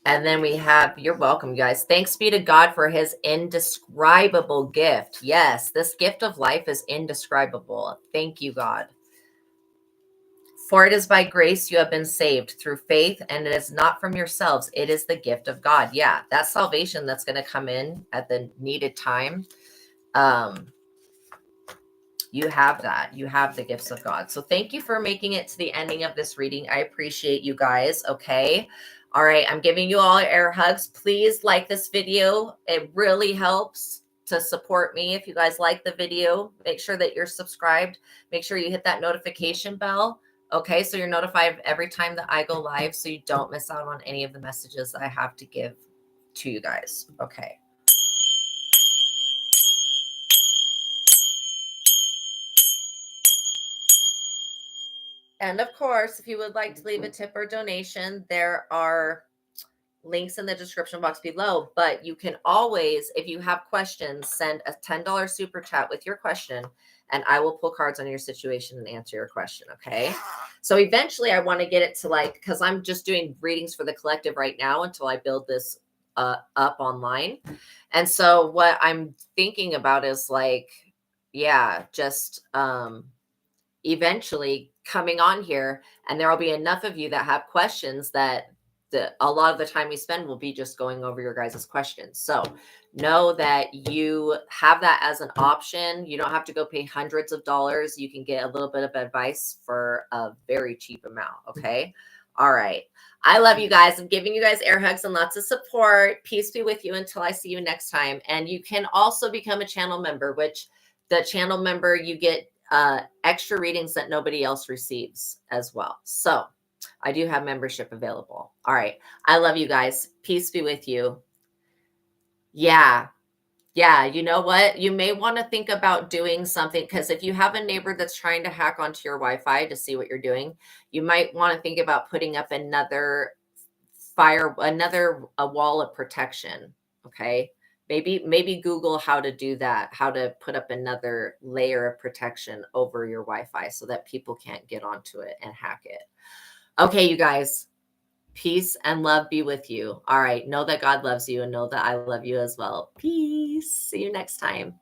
And then we have, you're welcome, guys. Thanks be to God for his indescribable gift. Yes, this gift of life is indescribable. Thank you, God. For it is by grace you have been saved through faith, and it is not from yourselves. It is the gift of God. Yeah, that salvation that's going to come in at the needed time. You have that. You have the gifts of God. So thank you for making it to the ending of this reading. I appreciate you guys. Okay. All right. I'm giving you all air hugs. Please like this video. It really helps to support me. If you guys like the video, make sure that you're subscribed. Make sure you hit that notification bell. Okay. So you're notified every time that I go live, so you don't miss out on any of the messages that I have to give to you guys. Okay. And of course, if you would like to leave a tip or donation, there are links in the description box below. But you can always, if you have questions, send a $10 super chat with your question, and I will pull cards on your situation and answer your question. Okay. So eventually I want to get it to like, because I'm just doing readings for the collective right now until I build this up online. And so what I'm thinking about is like, yeah, just eventually coming on here, and there will be enough of you that have questions that a lot of the time we spend will be just going over your guys' questions. So know that you have that as an option. You don't have to go pay hundreds of dollars. You can get a little bit of advice for a very cheap amount. Okay. All right. I love you guys. I'm giving you guys air hugs and lots of support. Peace be with you until I see you next time. And you can also become a channel member, which the channel member, you get extra readings that nobody else receives as well. So I do have membership available. All right. I love you guys. Peace be with you. Yeah. Yeah. You know what? You may want to think about doing something, because if you have a neighbor that's trying to hack onto your Wi-Fi to see what you're doing, you might want to think about putting up another a wall of protection. Okay. Maybe Google how to do that, how to put up another layer of protection over your Wi-Fi so that people can't get onto it and hack it. Okay, you guys, peace and love be with you. All right. Know that God loves you and know that I love you as well. Peace. See you next time.